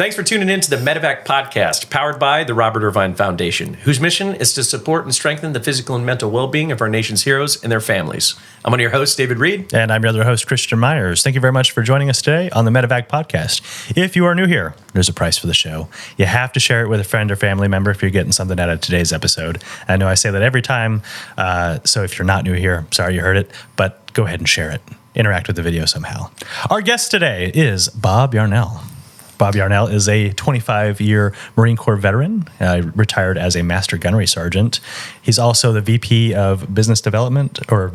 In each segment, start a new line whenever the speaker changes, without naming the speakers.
Thanks for tuning in to the Medevac podcast, powered by the Robert Irvine Foundation, whose mission is to support and strengthen the physical and mental well-being of our nation's heroes and their families. I'm one of your hosts, David Reid.
And I'm your other host, Christian Meyers. Thank you very much for joining us today on the Medevac podcast. If you are new here, there's a price for the show. You have to share it with a friend or family member if you're getting something out of today's episode. I know I say that every time, so if you're not new here, sorry you heard it, but go ahead and share it. Interact with the video somehow. Our guest today is Bob Yarnall. Bob Yarnall is a 25-year Marine Corps veteran, retired as a Master Gunnery Sergeant. He's also the VP of Business Development or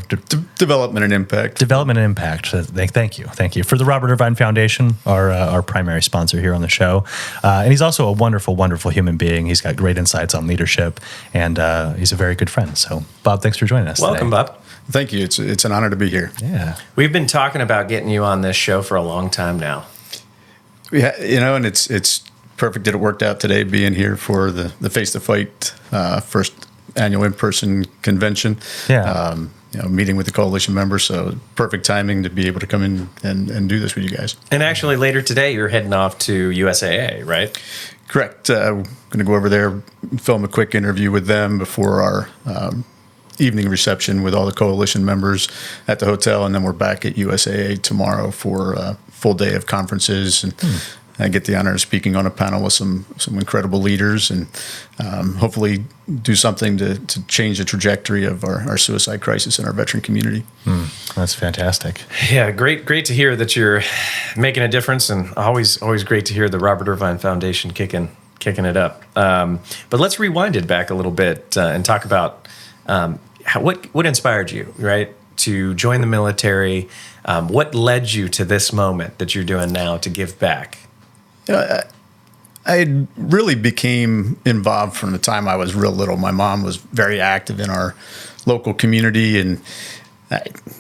Development and Impact.
Development and Impact. Thank you for the Robert Irvine Foundation, our primary sponsor here on the show. And he's also a wonderful, wonderful human being. He's got great insights on leadership, and he's a very good friend. So, Bob, thanks for joining us.
Welcome,
today.
Bob.
Thank you. It's an honor to be here.
Yeah,
we've been talking about getting you on this show for a long time now.
Yeah, and it's perfect that it worked out today being here for the Face to Fight first annual in-person convention.
Yeah.
Meeting with the coalition members. So perfect timing to be able to come in and do this with you guys.
And actually later today, you're heading off to USAA, right?
Correct. We're going to go over there, film a quick interview with them before our evening reception with all the coalition members at the hotel, and then we're back at USAA tomorrow for a full day of conferences, and I get the honor of speaking on a panel with some incredible leaders, and hopefully do something to change the trajectory of our suicide crisis in our veteran community.
That's fantastic.
Yeah, great to hear that you're making a difference, and always great to hear the Robert Irvine Foundation kicking it up. But let's rewind it back a little bit and talk about what inspired you, right, to join the military? What led you to this moment that you're doing now to give back?
I really became involved from the time I was real little. My mom was very active in our local community, and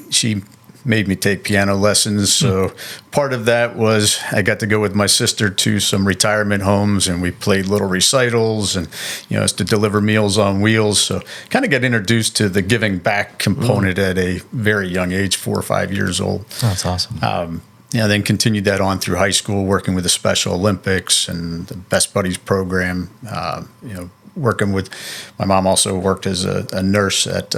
she made me take piano lessons. So part of that was I got to go with my sister to some retirement homes, and we played little recitals, and it's to deliver Meals on Wheels. So kind of got introduced to the giving back component at a very young age, 4 or 5 years old.
Oh, that's awesome.
Then continued that on through high school, working with the Special Olympics and the Best Buddies program. Working with my mom also worked as a nurse at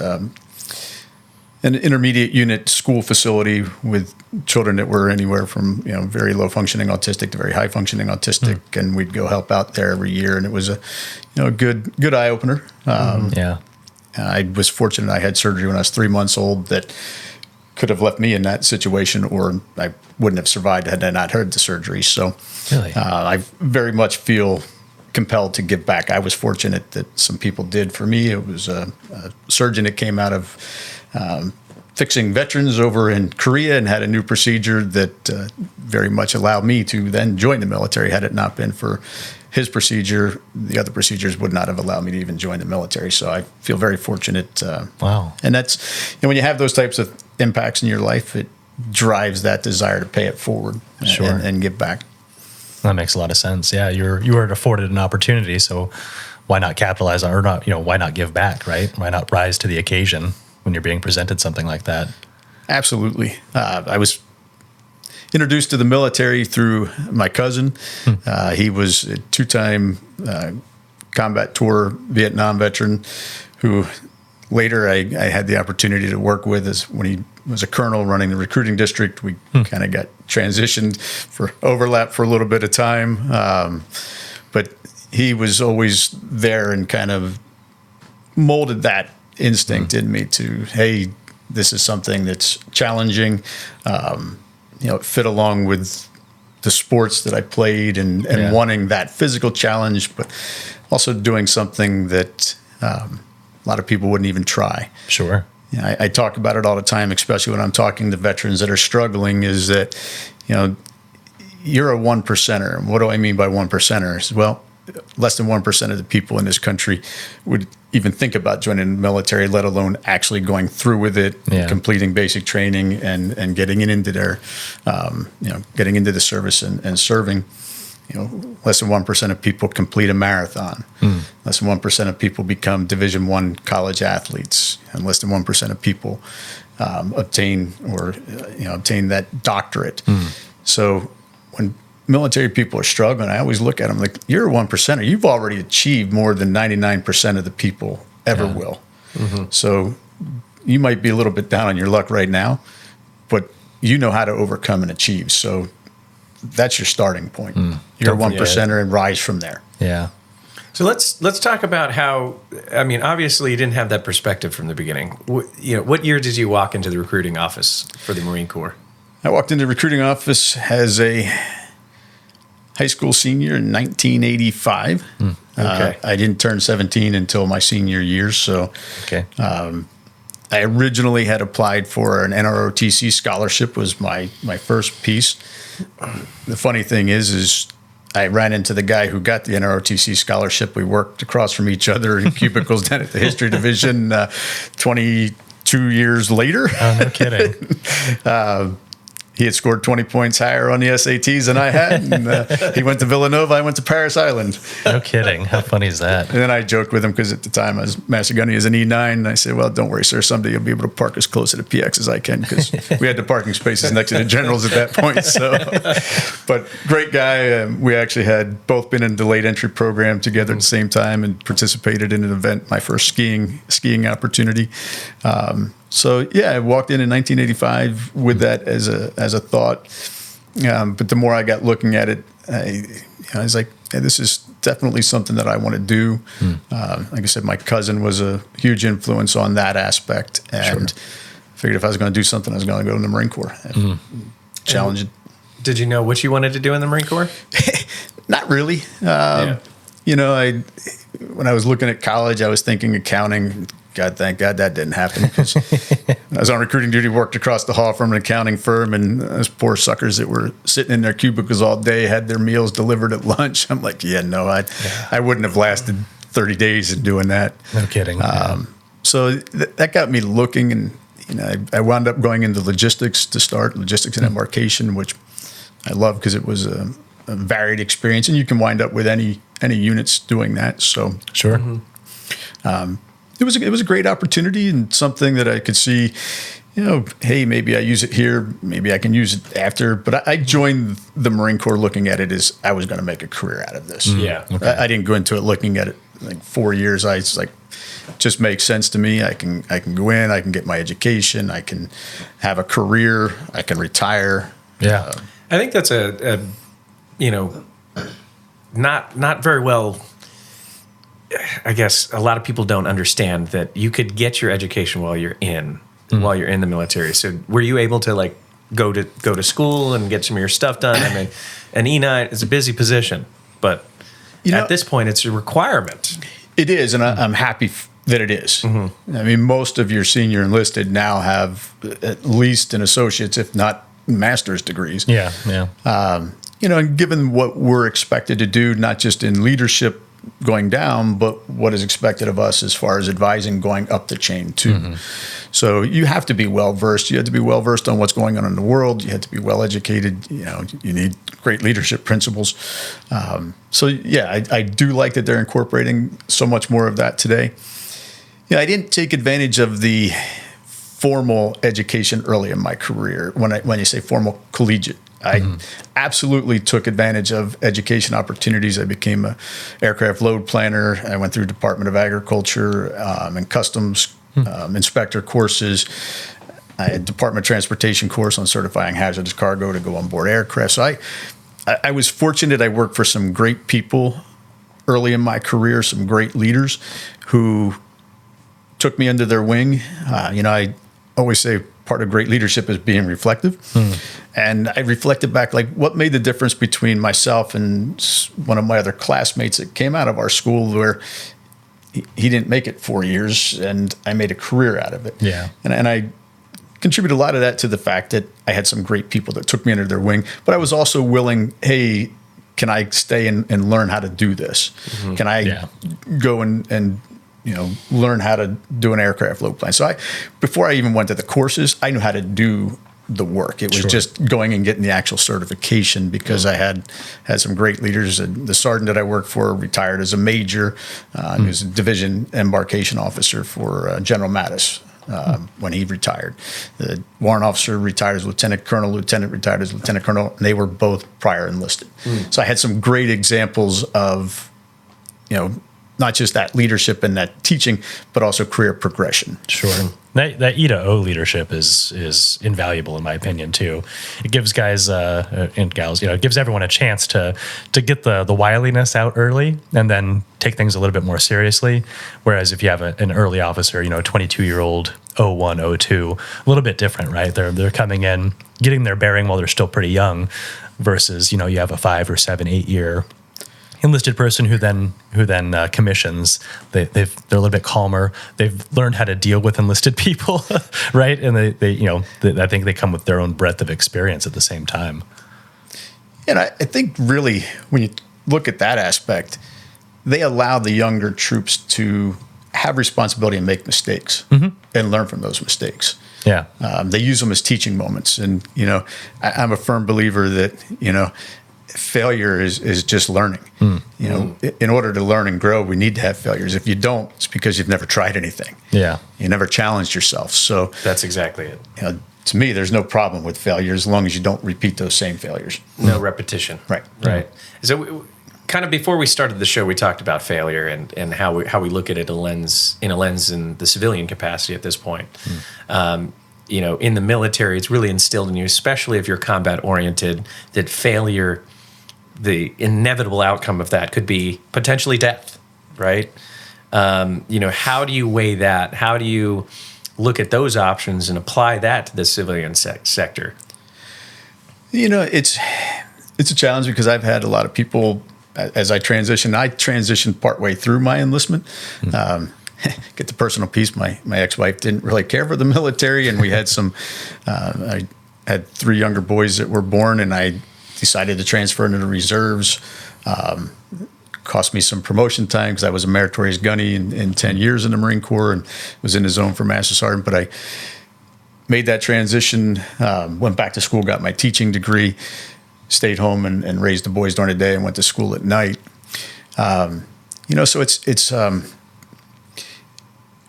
an intermediate unit school facility with children that were anywhere from very low functioning autistic to very high functioning autistic, and we'd go help out there every year, and it was a good eye opener. I was fortunate I had surgery when I was 3 months old that could have left me in that situation, or I wouldn't have survived had I not had the surgery. So
really,
I very much feel compelled to give back. I was fortunate that some people did for me. It was a surgeon that came out of fixing veterans over in Korea and had a new procedure that very much allowed me to then join the military. Had it not been for his procedure, the other procedures would not have allowed me to even join the military. So I feel very fortunate.
Wow.
And that's, when you have those types of impacts in your life, it drives that desire to pay it forward and give back.
That makes a lot of sense. Yeah, you were afforded an opportunity, so why not capitalize on, or not? Why not give back, right? Why not rise to the occasion when you're being presented something like that?
Absolutely. I was introduced to the military through my cousin. He was a 2-time combat tour Vietnam veteran who later I had the opportunity to work with as when he was a colonel running the recruiting district. We kind of got transitioned for overlap for a little bit of time. But he was always there and kind of molded that instinct in me to, hey, this is something that's challenging. It fit along with the sports that I played and wanting that physical challenge, but also doing something that a lot of people wouldn't even try.
Sure.
I talk about it all the time, especially when I'm talking to veterans that are struggling, is that, you're a 1%er. And what do I mean by 1%ers? Well, less than 1% of the people in this country would even think about joining the military, let alone actually going through with it, completing basic training and getting into their, getting into the service and serving. Less than 1% of people complete a marathon. Less than 1% of people become Division I college athletes, and less than 1% of people obtain that doctorate. So when military people are struggling, I always look at them like, you're a 1%er. You've already achieved more than 99% of the people ever will. So you might be a little bit down on your luck right now, but you know how to overcome and achieve. So that's your starting point. You're a 1%er and rise from there.
Yeah.
So let's talk about how, I mean, obviously you didn't have that perspective from the beginning. What year did you walk into the recruiting office for the Marine Corps?
I walked into the recruiting office as a high school senior in 1985.
Okay.
I didn't turn 17 until my senior year. So
Okay.
I originally had applied for an NROTC scholarship, was my first piece. The funny thing is I ran into the guy who got the NROTC scholarship. We worked across from each other in cubicles down at the history division 22 years later.
Oh, no kidding.
He had scored 20 points higher on the SATs than I had. And, he went to Villanova. I went to Paris Island.
No kidding. How funny is that?
And then I joked with him because at the time I was Master Gunnery as an E9. And I said, well, don't worry, sir. Someday you'll be able to park as close to the PX as I can, because we had the parking spaces next to the generals at that point. So, but great guy. We actually had both been in the late entry program together at the same time and participated in an event, my first skiing opportunity. So yeah, I walked in 1985 with that as a thought. But the more I got looking at it, I was like, hey, this is definitely something that I want to do. Like I said, my cousin was a huge influence on that aspect, and figured if I was going to do something, I was going to go in the Marine Corps. Challenge it.
Did you know what you wanted to do in the Marine Corps?
Not really. When I was looking at college, I was thinking accounting. God, thank God that didn't happen, because I was on recruiting duty, worked across the hall from an accounting firm, and those poor suckers that were sitting in their cubicles all day had their meals delivered at lunch. I'm like, I wouldn't have lasted 30 days in doing that.
No kidding.
So that got me looking, and I wound up going into logistics to start, logistics and embarkation, which I love because it was a varied experience, and you can wind up with any units doing that. So
Sure.
It was a great opportunity, and something that I could see, hey, maybe I use it here, maybe I can use it after. But I joined the Marine Corps looking at it as I was going to make a career out of this.
Yeah.
Okay.
I didn't go into it looking at it like 4 years. It's like, just makes sense to me. I can go in, I can get my education, I can have a career, I can retire.
Yeah.
I think that's not very well. I guess a lot of people don't understand that you could get your education while you're in the military. So were you able to go to school and get some of your stuff done? I mean, an E9 is a busy position, but at this point it's a requirement.
It is, and I'm happy that it is. I mean, most of your senior enlisted now have at least an associate's, if not master's degrees.
Yeah. Yeah.
And given what we're expected to do, not just in leadership going down, but what is expected of us as far as advising going up the chain too. So you have to be well versed. You have to be well versed on what's going on in the world. You have to be well educated. You need great leadership principles. I do like that they're incorporating so much more of that today. I didn't take advantage of the formal education early in my career. When you say formal, collegiate, I absolutely took advantage of education opportunities. I became an aircraft load planner. I went through Department of Agriculture and Customs inspector courses. I had Department of Transportation course on certifying hazardous cargo to go on board aircraft. So I was fortunate. I worked for some great people early in my career, some great leaders who took me under their wing. I always say part of great leadership is being reflective. And I reflected back, what made the difference between myself and one of my other classmates that came out of our school, where he didn't make it 4 years and I made a career out of it.
Yeah.
And I contribute a lot of that to the fact that I had some great people that took me under their wing, but I was also willing, hey, can I stay and learn how to do this? Can I go and learn how to do an aircraft load plan? So before I even went to the courses, I knew how to do the work. It was just going and getting the actual certification, because I had some great leaders. The sergeant that I worked for retired as a major. He was a division embarkation officer for General Mattis. when he retired. The warrant officer retired as lieutenant colonel, lieutenant retired as lieutenant colonel, and they were both prior enlisted. So I had some great examples of, not just that leadership and that teaching, but also career progression.
Sure. That E to O leadership is invaluable in my opinion too. It gives guys and gals, it gives everyone a chance to get the wiliness out early and then take things a little bit more seriously. Whereas if you have an early officer, a 22-year-old, 01, 02, a little bit different, right? They're coming in, getting their bearing while they're still pretty young, versus you have a 5 or 7, 8 year enlisted person who then commissions. They're a little bit calmer. They've learned how to deal with enlisted people, right? And I think they come with their own breadth of experience at the same time.
And I think really when you look at that aspect, they allow the younger troops to have responsibility and make mistakes and learn from those mistakes.
Yeah.
They use them as teaching moments. And, I'm a firm believer that, failure is just learning. In order to learn and grow, we need to have failures. If you don't, it's because you've never tried anything.
Yeah.
You never challenged yourself. So
That's exactly it.
To me, there's no problem with failure as long as you don't repeat those same failures.
No repetition.
Right.
Right. So kind of before we started the show, we talked about failure and how we look at it in a lens in the civilian capacity at this point. In the military, it's really instilled in you, especially if you're combat oriented, that failure, the inevitable outcome of that could be potentially death, right? How do you weigh that? How do you look at those options and apply that to the civilian sector?
It's a challenge because I've had a lot of people, as I transitioned partway through my enlistment. Get the personal piece. My ex-wife didn't really care for the military, and we had I had 3 younger boys that were born, and I decided to transfer into the reserves. Cost me some promotion time because I was a meritorious gunny in 10 years in the Marine Corps and was in the zone for Master Sergeant. But I made that transition, went back to school, got my teaching degree, stayed home and raised the boys during the day and went to school at night. So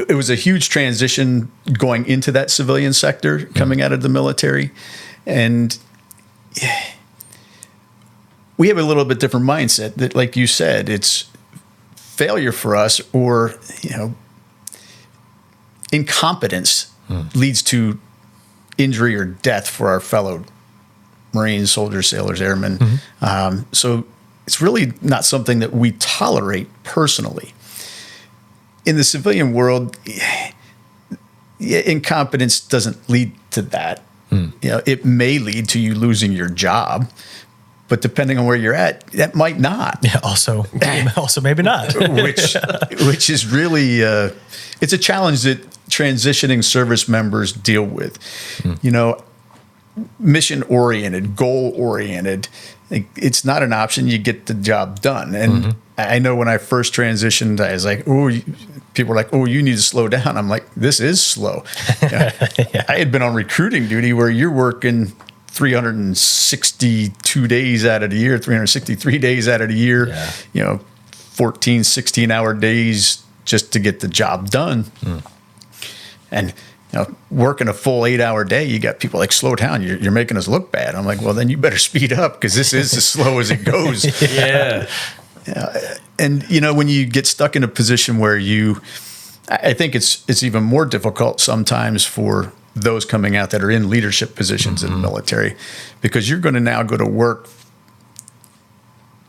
it was a huge transition going into that civilian sector, coming out of the military. And we have a little bit different mindset that, like you said, it's failure for us or, incompetence leads to injury or death for our fellow Marines, soldiers, sailors, airmen. So it's really not something that we tolerate personally. In the civilian world, incompetence doesn't lead to that. It may lead to you losing your job, but depending on where you're at, that might not.
Yeah. Also maybe not.
which is really it's a challenge that transitioning service members deal with. Mission oriented, goal oriented. It's not an option. You get the job done. And I know when I first transitioned, I was like, people were like, you need to slow down. I'm like, this is slow. Yeah. I had been on recruiting duty where you're working 362 days out of the year, 363 days out of the year, 14, 16-hour days just to get the job done. And working a full 8-hour day, you got people like, slow down, you're making us look bad. I'm like, well, then you better speed up because this is as slow as it goes.
Yeah.
And, when you get stuck in a position where I think it's even more difficult sometimes for those coming out that are in leadership positions in the military, because you're going to now go to work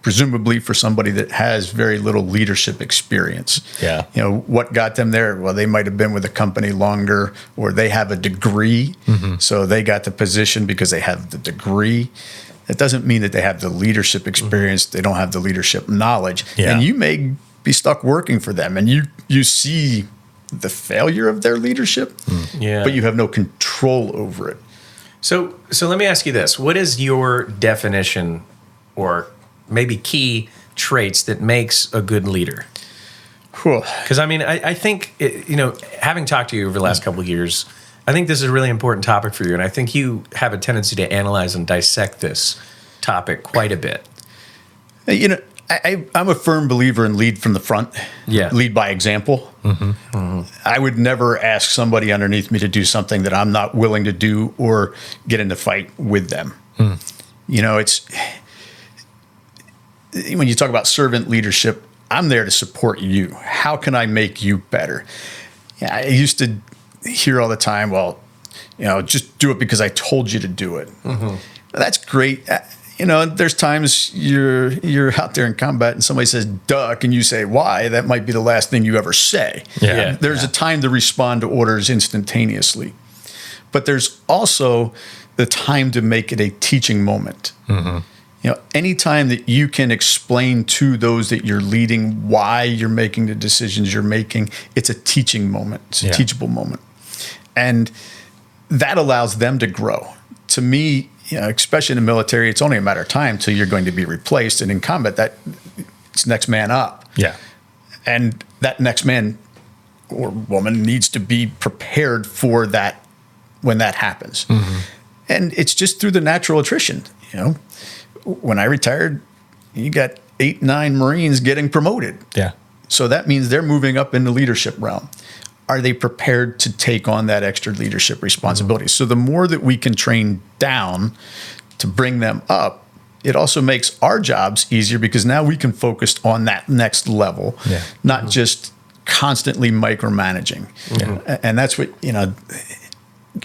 presumably for somebody that has very little leadership experience.
Yeah.
What got them there? Well, they might have been with the company longer, or they have a degree. So they got the position because they have the degree. That doesn't mean that they have the leadership experience. They don't have the leadership knowledge.
Yeah.
And you may be stuck working for them, and you see the failure of their leadership, but you have no control over it.
So let me ask you this. What is your definition or maybe key traits that makes a good leader? Because, I think, having talked to you over the last couple of years, I think this is a really important topic for you. And I think you have a tendency to analyze and dissect this topic quite a bit.
I'm a firm believer in lead from the front.
Yeah.
Lead by example. I would never ask somebody underneath me to do something that I'm not willing to do or get in a fight with them. You know, it's when you talk about servant leadership, I'm there to support you. How can I make you better? Yeah, I used to hear all the time, well, you know, just do it because I told you to do it. That's great. You know, there's times you're out there in combat and somebody says duck and you say why. That might be the last thing you ever say.
Yeah.
There's a time to respond to orders instantaneously, but there's also the time to make it a teaching moment. You know, anytime that you can explain to those that you're leading why you're making the decisions you're making, it's a teaching moment. It's a teachable moment, and that allows them to grow. To me, you know, especially in the military, it's only a matter of time till you're going to be replaced. And in combat, that it's next man up.
Yeah.
And that next man or woman needs to be prepared for that when that happens. And it's just through the natural attrition. You know, when I retired, you got 8, 9 Marines getting promoted.
Yeah.
So that means they're moving up in the leadership realm. Are they prepared to take on that extra leadership responsibility? So the more that we can train down to bring them up, it also makes our jobs easier because now we can focus on that next level, not just constantly micromanaging. And that's what, you know,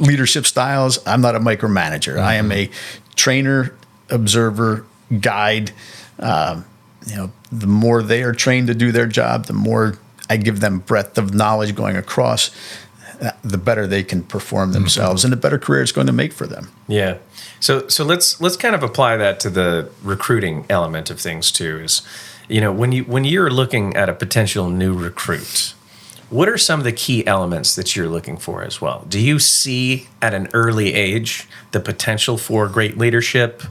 leadership styles. I'm not a micromanager. I am a trainer, observer, guide. You know, the more they are trained to do their job, the more I give them breadth of knowledge going across, the better they can perform themselves and the better career it's going to make for them.
Yeah. So let's kind of apply that to the recruiting element of things too. Is, you know, when you're looking at a potential new recruit, what are some of the key elements that you're looking for as well? Do you see at an early age the potential for great leadership?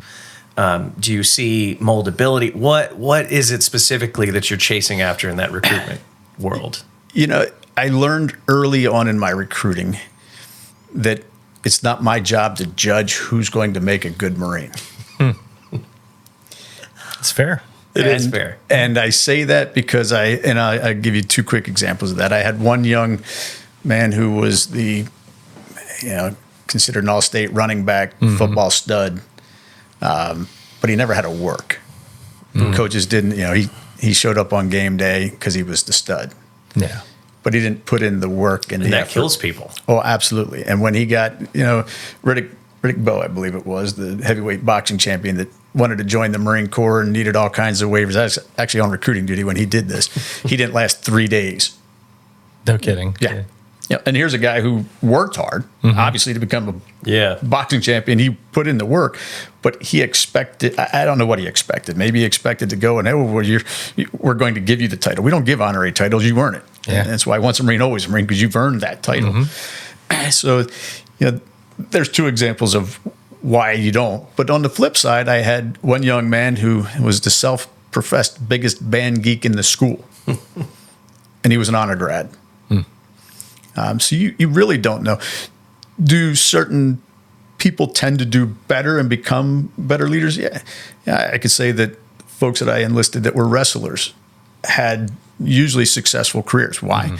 Do you see moldability? What is it specifically that you're chasing after in that recruitment world?
You know, I learned early on in my recruiting that it's not my job to judge who's going to make a good Marine.
It's fair.
It is fair.
And I say that because I give you 2 quick examples of that. I had one young man who was considered an all-state running back, football stud, but he never had to work. Coaches didn't, you know, he showed up on game day because he was the stud.
Yeah.
But he didn't put in the work and
that kills people.
Oh, absolutely. And when he got, you know, Riddick Bowe, I believe it was, the heavyweight boxing champion that wanted to join the Marine Corps and needed all kinds of waivers. I was actually on recruiting duty when he did this. He didn't last 3 days.
No kidding.
Yeah. Yeah. And here's a guy who worked hard, obviously, to become a boxing champion. He put in the work, but he expected, I don't know what he expected. Maybe he expected to go and, we're going to give you the title. We don't give honorary titles. You earn it.
Yeah.
And that's why once a Marine, always a Marine, because you've earned that title. So, you know, there's 2 examples of why you don't. But on the flip side, I had one young man who was the self-professed biggest band geek in the school. And he was an honor grad. So you really don't know. Do certain people tend to do better and become better leaders? Yeah, I could say that folks that I enlisted that were wrestlers had usually successful careers. Why?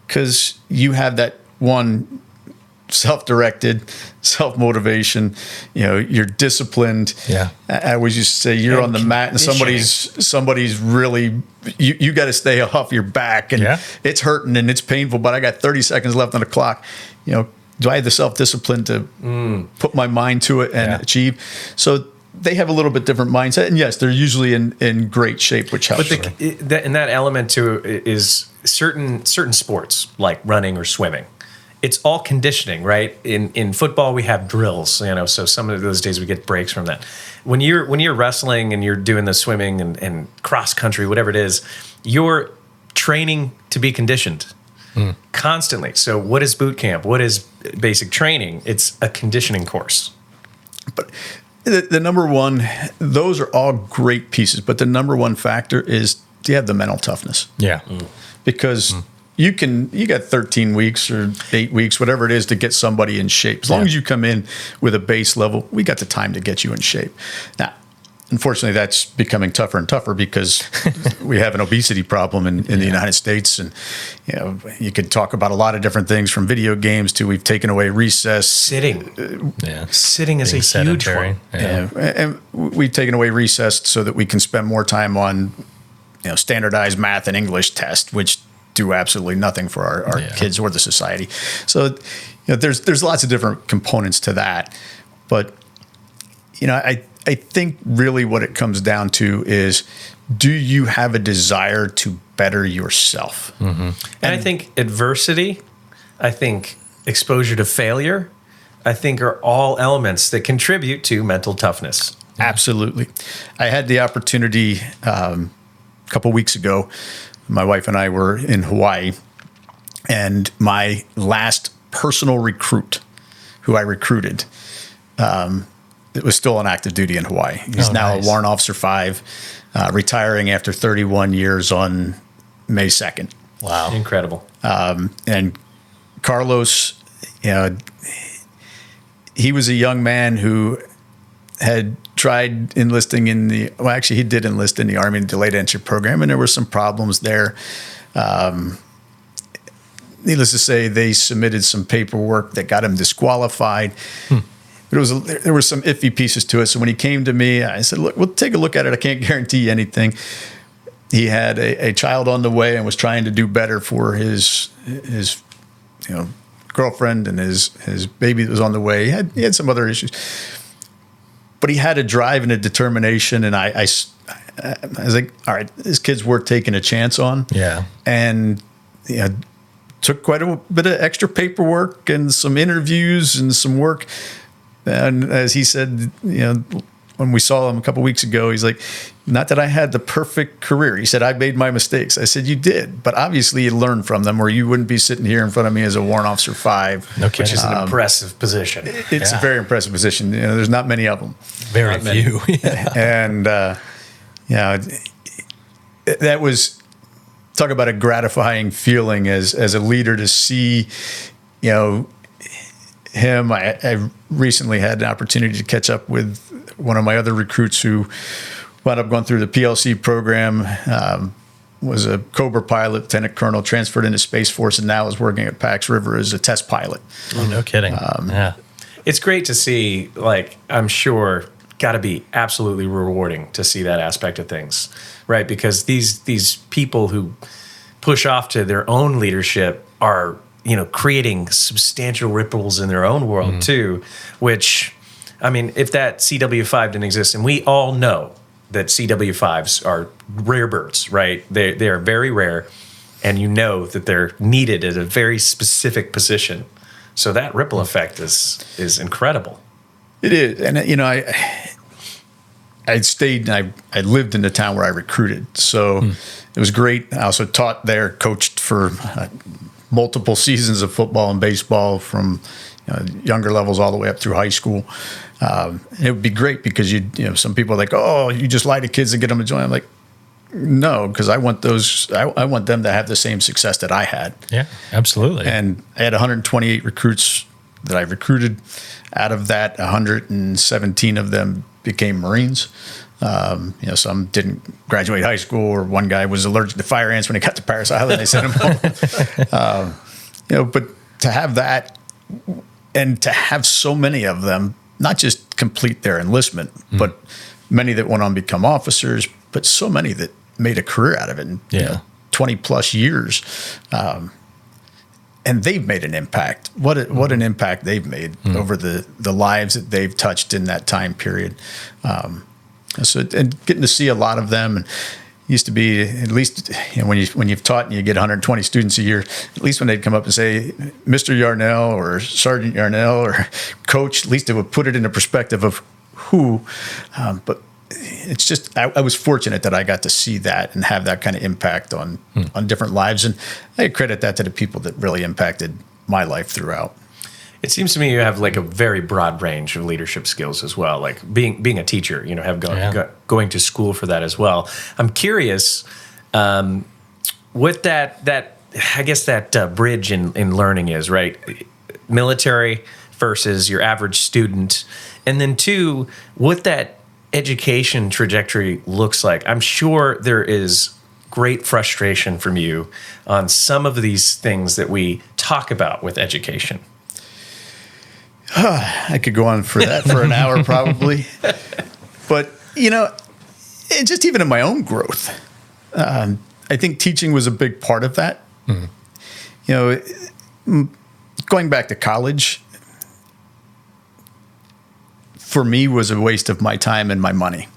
Because you have that one self-directed, self-motivation, you know, you're disciplined.
Yeah.
I always used to say you're on the mat and somebody's really, you got to stay off your back and it's hurting and it's painful, but I got 30 seconds left on the clock. You know, do I have the self-discipline to put my mind to it and achieve? So they have a little bit different mindset. And yes, they're usually in great shape, which helps.
But that element too is certain sports like running or swimming. It's all conditioning, right? In football, we have drills, you know, so some of those days we get breaks from that. When you're wrestling and you're doing the swimming and cross country, whatever it is, you're training to be conditioned constantly. So what is boot camp? What is basic training? It's a conditioning course.
But the number one, those are all great pieces, but the number one factor is, do you have the mental toughness?
Yeah.
Because you got 13 weeks or 8 weeks, whatever it is, to get somebody in shape. As long as you come in with a base level, we got the time to get you in shape. Now, unfortunately, that's becoming tougher and tougher because we have an obesity problem in the United States. And, you could talk about a lot of different things from video games to we've taken away recess.
Sitting is
Being
a huge
sedentary.
one.
And we've taken away recess so that we can spend more time on, standardized math and English tests, which do absolutely nothing for our kids or the society. So, there's lots of different components to that. But, I think really what it comes down to is, do you have a desire to better yourself?
Mm-hmm. And I think adversity, I think exposure to failure, I think are all elements that contribute to mental toughness.
Absolutely. I had the opportunity a couple weeks ago. My wife and I were in Hawaii, and my last personal recruit who I recruited, it was still on active duty in Hawaii. He's now
nice.
a Warrant Officer 5, retiring after 31 years on May 2nd.
Wow.
Incredible.
And Carlos, he was a young man who had tried enlisting he did enlist in the Army and delayed entry program, and there were some problems there. Needless to say, they submitted some paperwork that got him disqualified. But there were some iffy pieces to it. So when he came to me, I said, look, we'll take a look at it. I can't guarantee you anything. He had a child on the way and was trying to do better for his girlfriend and his baby that was on the way. He had some other issues. But he had a drive and a determination, and I was like, all right, this kid's worth taking a chance on.
Yeah.
And took quite a bit of extra paperwork and some interviews and some work. And as he said, when we saw him a couple of weeks ago, he's like, not that I had the perfect career. He said, I made my mistakes. I said, you did, but obviously you learned from them, or you wouldn't be sitting here in front of me as a Warrant Officer 5.
No kidding.
Which is an impressive position.
It's a very impressive position. There's not many of them.
Very few.
And, that was, talk about a gratifying feeling as a leader to see, him. I recently had an opportunity to catch up with one of my other recruits who wound up going through the PLC program, was a Cobra pilot, lieutenant colonel, transferred into Space Force, and now is working at Pax River as a test pilot.
Oh, no kidding. Yeah.
It's great to see, I'm sure, got to be absolutely rewarding to see that aspect of things, right? Because these people who push off to their own leadership are, creating substantial ripples in their own world too, which, if that CW5 didn't exist, and we all know that CW5s are rare birds, right? They are very rare, and that they're needed at a very specific position. So that ripple effect is incredible.
It is. And, I stayed and I lived in the town where I recruited. So it was great. I also taught there, coached for multiple seasons of football and baseball from younger levels all the way up through high school. It would be great because some people are like, oh, you just lie to kids and get them to join. I'm like, no, because I want I want them to have the same success that I had.
Yeah, absolutely.
And I had 128 recruits that I recruited. Out of that, 117 of them became Marines. Some didn't graduate high school, or one guy was allergic to fire ants when he got to Paris Island. They sent him home. But to have that, and to have so many of them, not just complete their enlistment, but many that went on to become officers, but so many that made a career out of it in 20 plus years. And they've made an impact. What an impact they've made over the lives that they've touched in that time period. And getting to see a lot of them, and used to be, at least when you've taught and you get 120 students a year, at least when they'd come up and say, Mr. Yarnall or Sergeant Yarnall or Coach, at least it would put it in a perspective of who. But it's just, I was fortunate that I got to see that and have that kind of impact on different lives. And I credit that to the people that really impacted my life throughout.
It seems to me you have a very broad range of leadership skills as well, like being a teacher, going to school for that as well. I'm curious what that I guess that bridge in learning is, right? Military versus your average student. And then two, what that education trajectory looks like. I'm sure there is great frustration from you on some of these things that we talk about with education.
I could go on for that for an hour probably. But, just even in my own growth, I think teaching was a big part of that. Going back to college, for me, was a waste of my time and my money,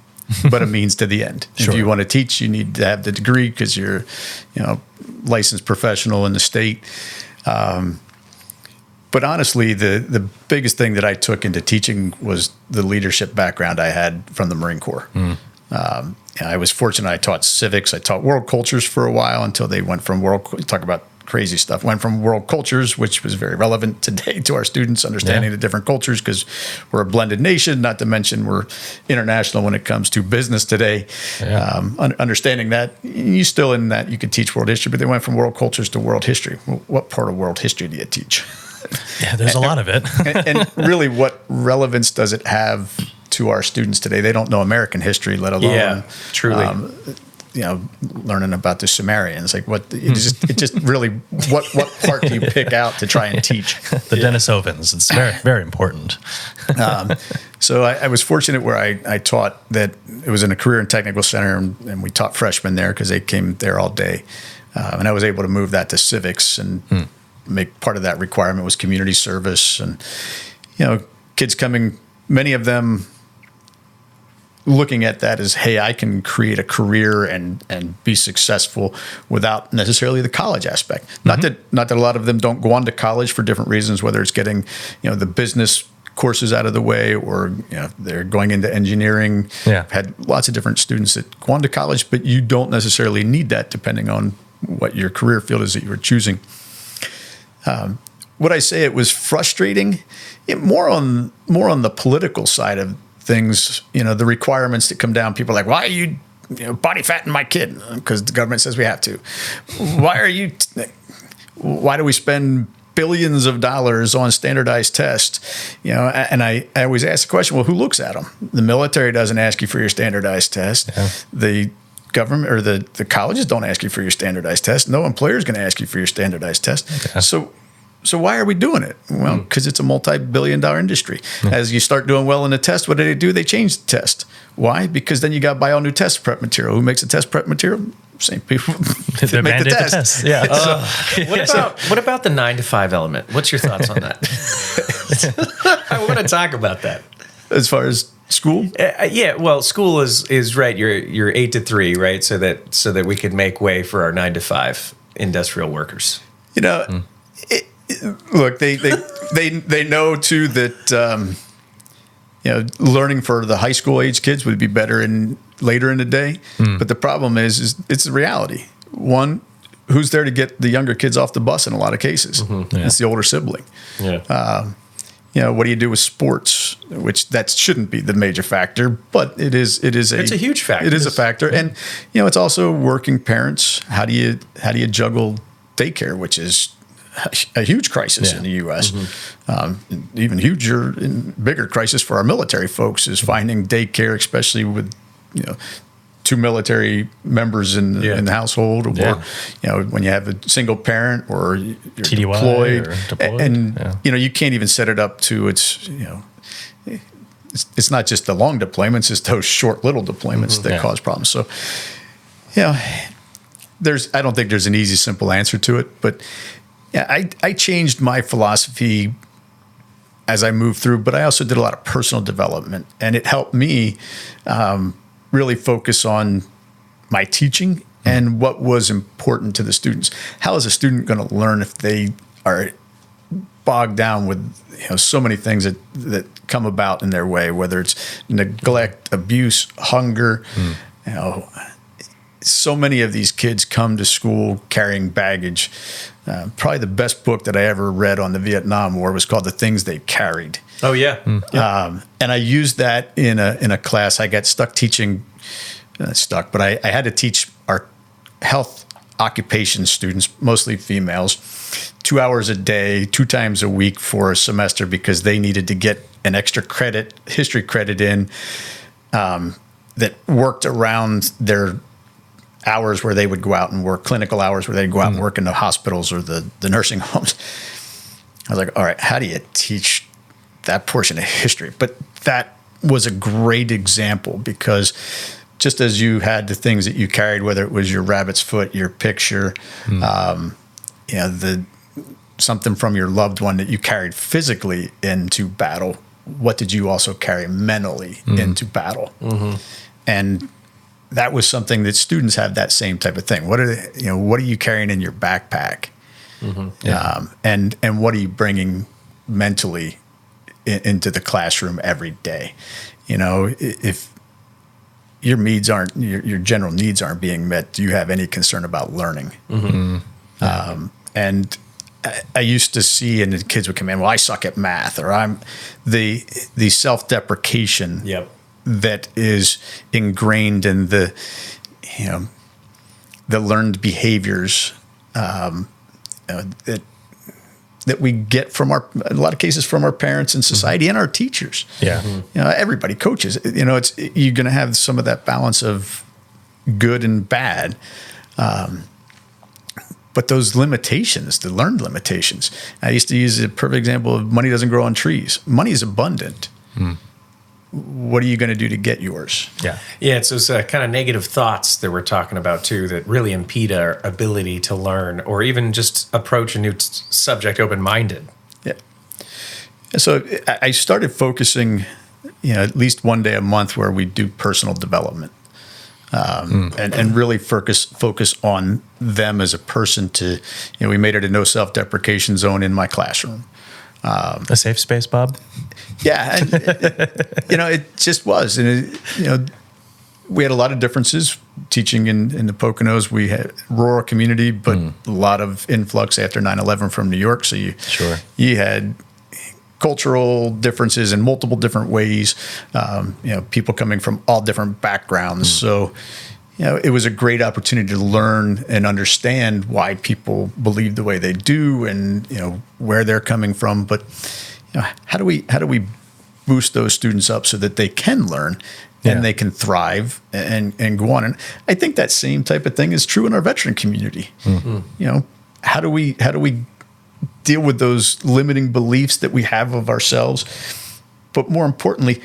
but a means to the end. Sure. If you want to teach, you need to have the degree because you're, licensed professional in the state. But honestly, the biggest thing that I took into teaching was the leadership background I had from the Marine Corps. I was fortunate. I taught civics. I taught world cultures for a while until they went from talk about crazy stuff, went from world cultures, which was very relevant today to our students, understanding the different cultures because we're a blended nation, not to mention we're international when it comes to business today. Understanding that, you still in that you could teach world history, but they went from world cultures to world history. Well, what part of world history do you teach?
Yeah, there's a lot of it.
and really, what relevance does it have to our students today? They don't know American history, let alone
truly.
Learning about the Sumerians. Like it just really, what part do you pick out to try and teach?
The Denisovans. It's very, very important.
So I was fortunate where I taught that it was in a career and technical center, and we taught freshmen there because they came there all day. And I was able to move that to civics and make part of that requirement was community service. And, kids coming, many of them looking at that as, hey, I can create a career and be successful without necessarily the college aspect. Not that a lot of them don't go on to college for different reasons, whether it's getting, the business courses out of the way or, they're going into engineering. I've had lots of different students that go on to college, but you don't necessarily need that depending on what your career field is that you were choosing. Would I say it was frustrating? More on the political side of things, the requirements that come down. People are like, why are you, body fatting my kid? Because the government says we have to. Why do we spend billions of dollars on standardized tests? And I always ask the question, well, who looks at them? The military doesn't ask you for your standardized test. Yeah. The government or the colleges don't ask you for your standardized test. No employer is going to ask you for your standardized test. Okay. So why are we doing it? Well, because it's a multi-billion-dollar industry. As you start doing well in the test, what do? They change the test. Why? Because then you got to buy all new test prep material. Who makes the test prep material? Same people that make the test.
Yeah.
What about the 9 to 5 element? What's your thoughts on that? I want to talk about that.
As far as school?
Well, school is right. You're 8 to 3, right? So that we could make way for our 9 to 5 industrial workers.
Look, they know too that learning for the high school age kids would be better later in the day. But the problem is it's the reality. One, who's there to get the younger kids off the bus in a lot of cases? It's the older sibling. What do you do with sports? Which that shouldn't be the major factor, but it is. It's
a huge factor.
It is a factor, and it's also working parents. How do you juggle daycare, which is a huge crisis in the U.S. Even huger and bigger crisis for our military folks is finding daycare, especially with 2 military members in the household, or when you have a single parent or you're
TDY
deployed, and you can't even set it up to it's not just the long deployments; it's those short little deployments that cause problems. So, I don't think there's an easy, simple answer to it, but. Yeah, I changed my philosophy as I moved through, but I also did a lot of personal development, and it helped me really focus on my teaching and what was important to the students. How is a student going to learn if they are bogged down with so many things that come about in their way, whether it's neglect, abuse, hunger, so many of these kids come to school carrying baggage. Probably the best book that I ever read on the Vietnam War was called The Things They Carried.
Oh, yeah.
And I used that in a class. I got stuck teaching, but I had to teach our health occupation students, mostly females, 2 hours a day, 2 times a week for a semester because they needed to get an extra history credit in. that worked around their hours where they would go out and work, clinical hours where they'd go out and work in the hospitals or the nursing homes. I was like, all right, how do you teach that portion of history? But that was a great example, because just as you had the things that you carried, whether it was your rabbit's foot, your picture, something from your loved one that you carried physically into battle, what did you also carry mentally into battle? And that was something that students have that same type of thing. What are you carrying in your backpack? And what are you bringing mentally into the classroom every day? If your needs aren't, your general needs aren't being met, do you have any concern about learning? And I used to see, and the kids would come in, well, I suck at math, or I'm the self-deprecation that is ingrained in the learned behaviors that we get from in a lot of cases from our parents and society and our teachers. Everybody, coaches. It's you're going to have some of that balance of good and bad. But those limitations, the learned limitations. I used to use a perfect example of money doesn't grow on trees. Money is abundant. What are you going to do to get yours?
It's those kind of negative thoughts that we're talking about too that really impede our ability to learn or even just approach a new subject open-minded.
So I started focusing, at least one day a month where we do personal development. And really focus on them as a person to, we made it a no self-deprecation zone in my classroom.
A safe space, Bob?
Yeah. And, it just was. And, we had a lot of differences teaching in the Poconos. We had rural community, but a lot of influx after 9/11 from New York. So you had cultural differences in multiple different ways, people coming from all different backgrounds. So, it was a great opportunity to learn and understand why people believe the way they do and, where they're coming from. But, how do we boost those students up so that they can learn and they can thrive and go on? And I think that same type of thing is true in our veteran community. How do we deal with those limiting beliefs that we have of ourselves? But more importantly,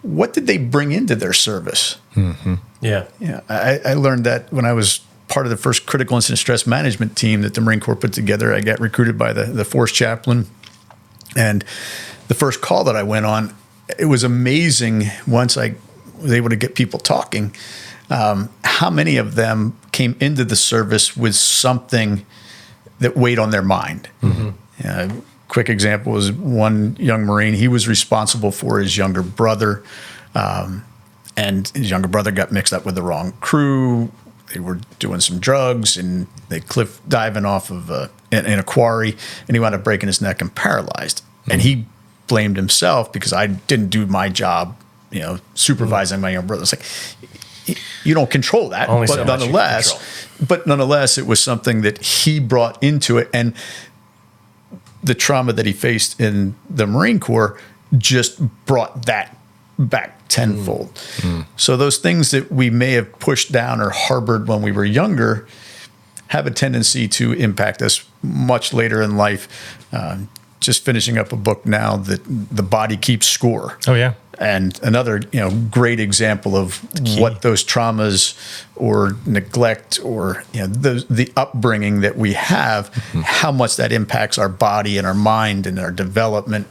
what did they bring into their service? I learned that when I was part of the first critical incident stress management team that the Marine Corps put together. I got recruited by the force chaplain, and the first call that I went on, it was amazing once I was able to get people talking, how many of them came into the service with something that weighed on their mind. Quick example was one young Marine. He was responsible for his younger brother, and his younger brother got mixed up with the wrong crew. They were doing some drugs, and they cliff diving off of in a quarry, and he wound up breaking his neck and paralyzed. And he blamed himself because I didn't do my job, supervising my young brother. It's like, you don't control that,
Only
but
so much
nonetheless, it was something that he brought into it, and the trauma that he faced in the Marine Corps just brought that back tenfold. So those things that we may have pushed down or harbored when we were younger have a tendency to impact us much later in life. Just finishing up a book now that The Body Keeps Score.
Oh, yeah.
And another, great example of what those traumas or neglect or, the upbringing that we have, how much that impacts our body and our mind and our development.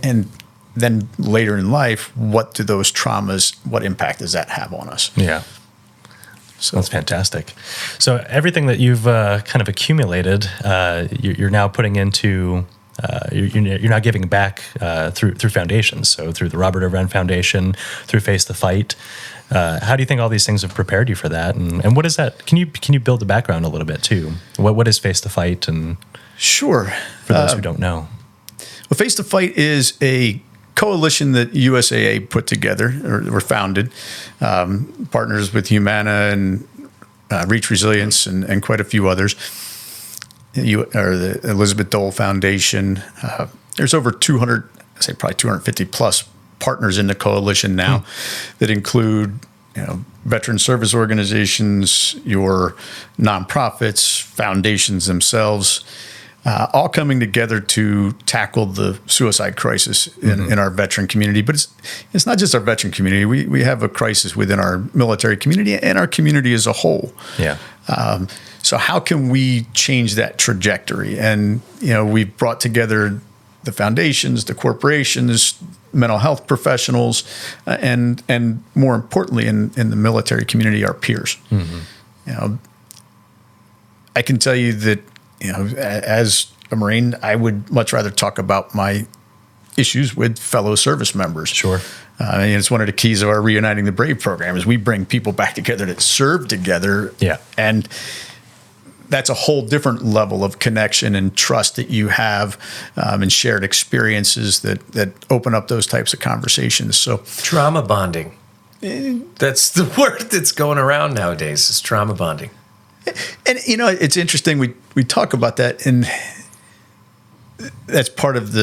And then later in life, what impact does that have on us?
Yeah. So that's fantastic. So everything that you've kind of accumulated, you're now putting into... you're now giving back through foundations. So through the Robert Irvine Foundation, through Face the Fight. How do you think all these things have prepared you for that? And what is that? Can you build the background a little bit too? What is Face the Fight? And
sure,
for those who don't know,
well, Face the Fight is a coalition that USAA put together or founded, partners with Humana and Reach Resilience and quite a few others. The Elizabeth Dole Foundation. There's over 200, I say probably 250 plus partners in the coalition now that include, veteran service organizations, your nonprofits, foundations themselves, all coming together to tackle the suicide crisis in our veteran community. But it's not just our veteran community. We have a crisis within our military community and our community as a whole.
Yeah.
So how can we change that trajectory? And, we've brought together the foundations, the corporations, mental health professionals, and more importantly, in the military community, our peers. I can tell you that, as a Marine, I would much rather talk about my issues with fellow service members.
Sure.
And it's one of the keys of our Reuniting the Brave program is we bring people back together that serve together.
Yeah.
And that's a whole different level of connection and trust that you have, and shared experiences that open up those types of conversations. So
Trauma bonding. That's the word that's going around nowadays, is trauma bonding.
And, it's interesting. We talk about that, and that's part of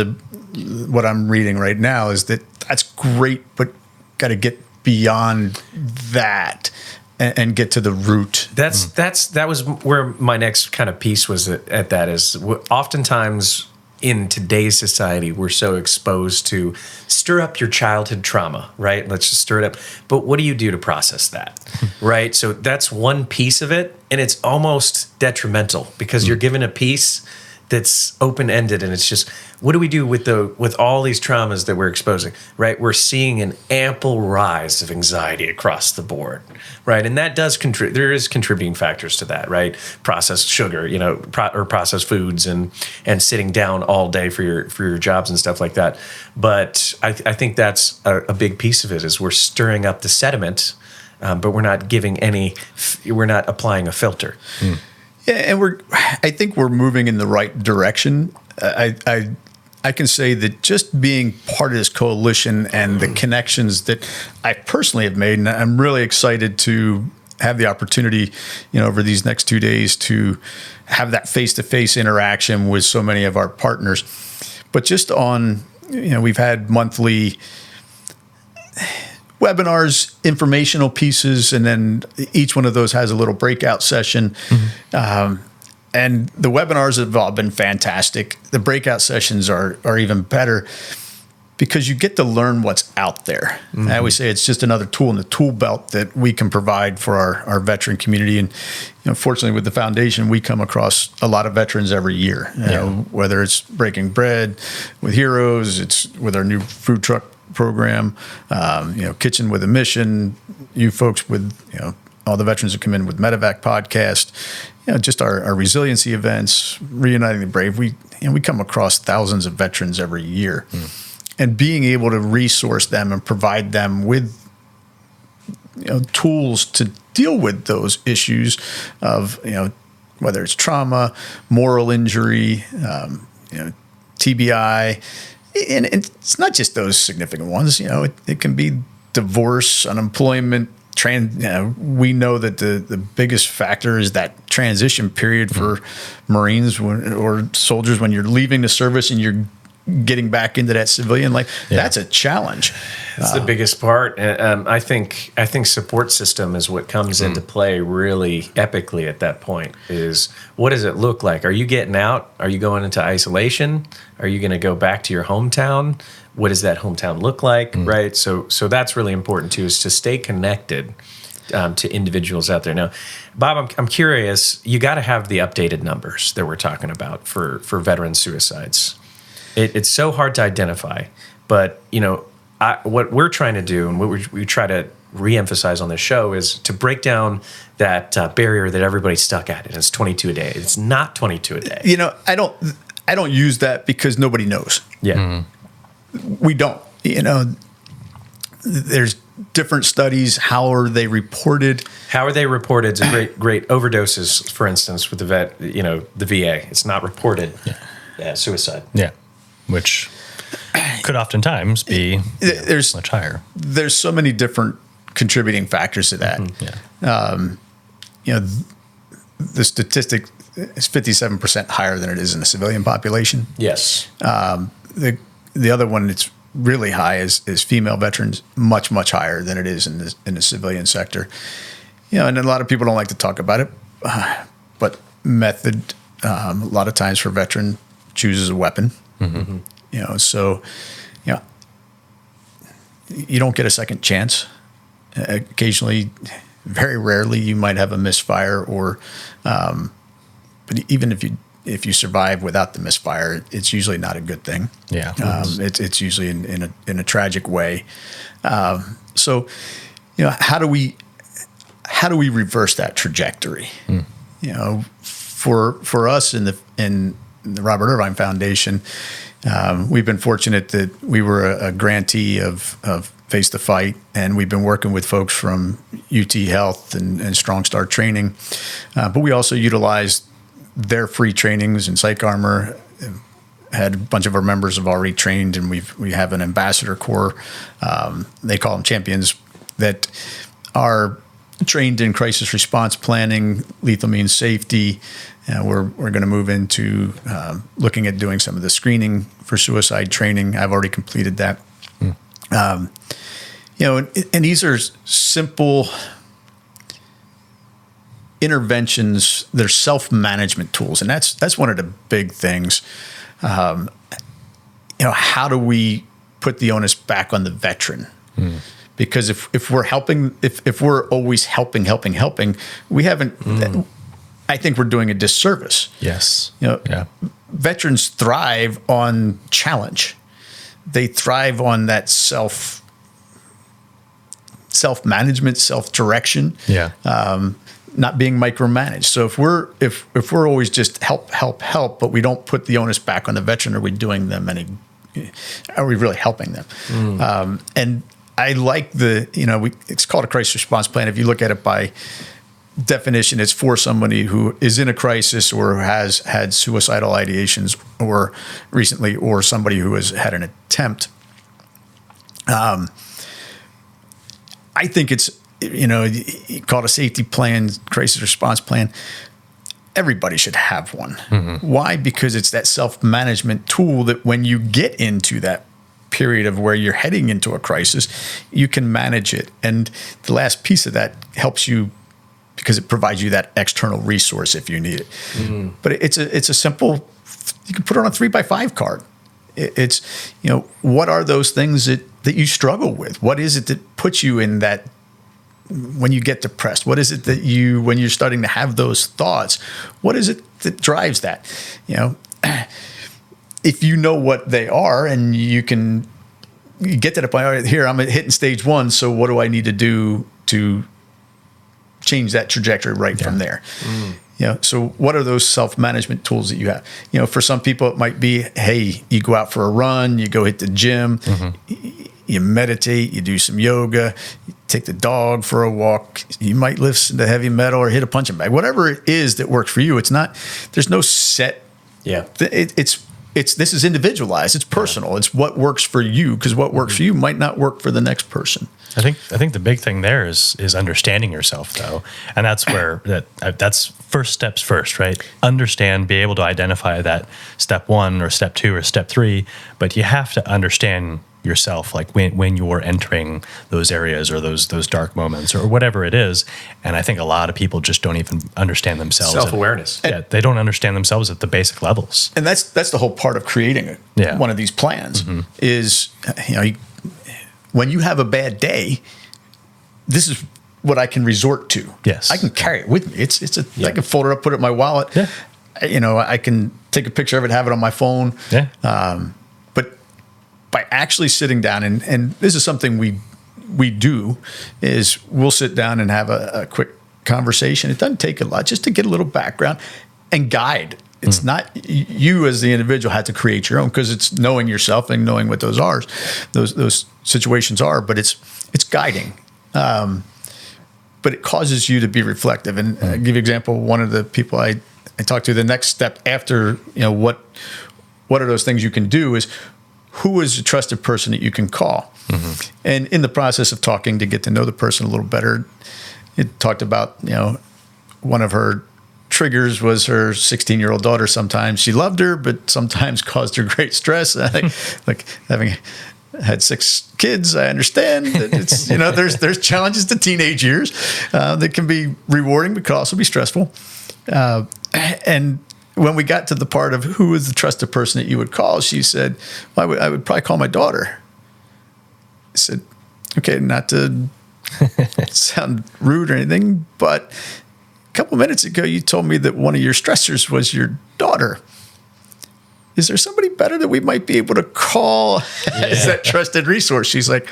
what I'm reading right now is that's great, but got to get beyond that and get to the root.
That was where my next kind of piece was at that is oftentimes in today's society, we're so exposed to stir up your childhood trauma, right? Let's just stir it up. But what do you do to process that, right? So that's one piece of it, and it's almost detrimental because you're given a piece that's open-ended, and it's just, what do we do with all these traumas that we're exposing, right? We're seeing an ample rise of anxiety across the board, right? And that does contribute. There is contributing factors to that, right? Processed sugar, or processed foods, and sitting down all day for your jobs and stuff like that. But I think that's a big piece of it is we're stirring up the sediment, but we're not we're not applying a filter.
Yeah, and I think we're moving in the right direction. I can say that just being part of this coalition and the connections that I personally have made, and I'm really excited to have the opportunity, over these next 2 days to have that face-to-face interaction with so many of our partners. But just on, we've had monthly webinars, informational pieces, and then each one of those has a little breakout session. And the webinars have all been fantastic. The breakout sessions are even better because you get to learn what's out there. I always say it's just another tool in the tool belt that we can provide for our veteran community. And fortunately, with the foundation, we come across a lot of veterans every year. Whether it's breaking bread with heroes, it's with our new food truck program, Kitchen with a Mission, you folks with, all the veterans who come in with Medevac podcast, just our resiliency events, Reuniting the Brave. We come across thousands of veterans every year, and being able to resource them and provide them with, tools to deal with those issues of, whether it's trauma, moral injury, TBI. And it's not just those significant ones. It can be divorce, unemployment, we know that the biggest factor is that transition period for Marines or soldiers when you're leaving the service and you're getting back into that civilian life. That's a challenge.
That's the biggest part. I think support system is what comes into play really epically at that point. Is what does it look like? Are you getting out? Are you going into isolation? Are you going to go back to your hometown? What does that hometown look like? Right. So that's really important too, is to stay connected to individuals out there. Now, Bob, I'm curious. You got to have the updated numbers that we're talking about for veteran suicides. It's so hard to identify, but what we're trying to do and what we try to reemphasize on this show is to break down that barrier that everybody's stuck at. And it's 22 a day. It's not 22 a day.
I don't use that because nobody knows.
Yeah.
We don't. There's different studies. How are they reported?
How are they reported? It's a great overdoses, for instance, with the VA. It's not reported suicide.
Yeah. Which could oftentimes be much higher.
There's so many different contributing factors to that. The statistic is 57% higher than it is in the civilian population.
Yes.
The other one, it's really high is female veterans, much, much higher than it is in the civilian sector. And a lot of people don't like to talk about it, but method, a lot of times for a veteran, chooses a weapon. Mm-hmm. So you don't get a second chance. Occasionally, very rarely, you might have a misfire, or but even if you survive without the misfire, it's usually not a good thing.
Yeah,
it's usually in a tragic way. So how do we reverse that trajectory? For us in the Robert Irvine Foundation, we've been fortunate that we were a grantee of Face the Fight, and we've been working with folks from UT Health and Strong Start Training, but we also utilized their free trainings in psych armor. Had a bunch of our members have already trained, and we have an ambassador corps. They call them champions that are trained in crisis response planning, lethal means safety. We're going to move into looking at doing some of the screening for suicide training. I've already completed that. And these are simple interventions. They're self-management tools, and that's one of the big things. How do we put the onus back on the veteran? Because if we're helping, if we're always helping, we haven't. I think we're doing a disservice.
Yes.
Veterans thrive on challenge. They thrive on that self-management, self-direction.
Yeah.
Not being micromanaged. So if we're always just help, but we don't put the onus back on the veteran, are we doing them any? Are we really helping them? And I like it's called a crisis response plan. If you look at it by definition, it's for somebody who is in a crisis or has had suicidal ideations or recently, or somebody who has had an attempt. I think it's, you call it a safety plan, crisis response plan. Everybody should have one. Why? Because it's that self-management tool that when you get into that period of where you're heading into a crisis, you can manage it. And the last piece of that helps you because it provides you that external resource if you need it. But it's a simple, you can put it on a 3x5 card. It's, what are those things that you struggle with? What is it that puts you in that, when you get depressed? What is it that when you're starting to have those thoughts, what is it that drives that? If you know what they are and you get to the point, all right, here, I'm hitting stage 1. So what do I need to do to change that trajectory from there? So what are those self-management tools that you have? For some people, it might be, hey, you go out for a run, you go hit the gym, you meditate, you do some yoga, you take the dog for a walk, you might listen to heavy metal or hit a punching bag, whatever it is that works for you. There's no set. Yeah. This is individualized. It's personal. It's what works for you, because what works for you might not work for the next person.
I think the big thing there is understanding yourself, though, and that's where that's first steps first, right? Understand, be able to identify that step 1 or step 2 or step 3, but you have to understand yourself, like when you're entering those areas or those dark moments or whatever it is. And I think a lot of people just don't even understand themselves.
Self-awareness.
They don't understand themselves at the basic levels.
And that's the whole part of creating one of these plans is, when you have a bad day, this is what I can resort to.
Yes.
I can carry it with me. I can fold it up, put it in my wallet. Yeah. I can take a picture of it, have it on my phone.
Yeah.
But by actually sitting down, and this is something we do, is we'll sit down and have a quick conversation. It doesn't take a lot, just to get a little background and guide. It's not you as the individual had to create your own, because it's knowing yourself and knowing what those situations are, but it's guiding. But it causes you to be reflective. And I'll give you an example. One of the people I talked to, the next step after, what are those things you can do, is who is a trusted person that you can call? And in the process of talking to get to know the person a little better, it talked about, one of her triggers was her 16-year-old daughter. Sometimes she loved her, but sometimes caused her great stress, like having had 6 kids. I understand that it's, there's challenges to teenage years that can be rewarding, but could also be stressful. And when we got to the part of who is the trusted person that you would call, she said, well, I would probably call my daughter. I said, okay, not to sound rude or anything, but a couple minutes ago, you told me that one of your stressors was your daughter. Is there somebody better that we might be able to call as that trusted resource? She's like,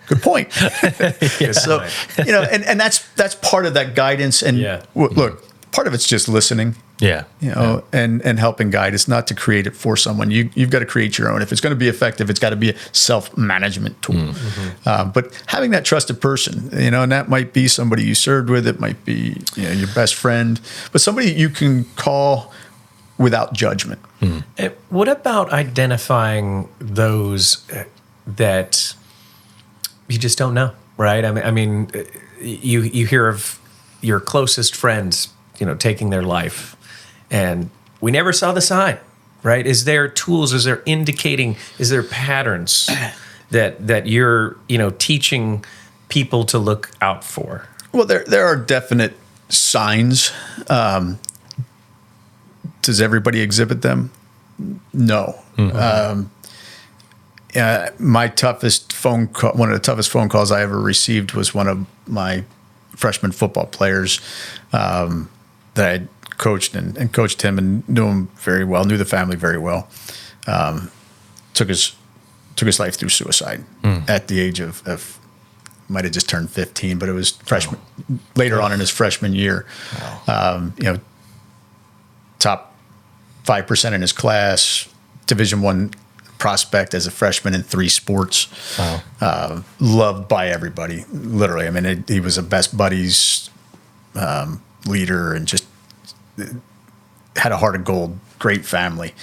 good point. So, and that's part of that guidance. And look, part of it's just listening. And helping guide. It's not to create it for someone. You've got to create your own. If it's going to be effective, it's got to be a self-management tool. But having that trusted person, and that might be somebody you served with. It might be your best friend, but somebody you can call without judgment.
What about identifying those that you just don't know, right? I mean, you hear of your closest friends, taking their life, and we never saw the sign, right? Is there tools? Is there indicating? Is there patterns that you're teaching people to look out for?
Well, there are definite signs. Does everybody exhibit them? No. My toughest phone call, one of the toughest phone calls I ever received was one of my freshman football players that I coached and coached him and knew him very well, knew the family very well. Took his life through suicide at the age of might have just turned 15, but it was freshman later on in his freshman year. Wow. Top 5% in his class, Division I prospect as a freshman in 3 sports. Wow. Loved by everybody, literally. I mean, he was a best buddies leader and just had a heart of gold, great family.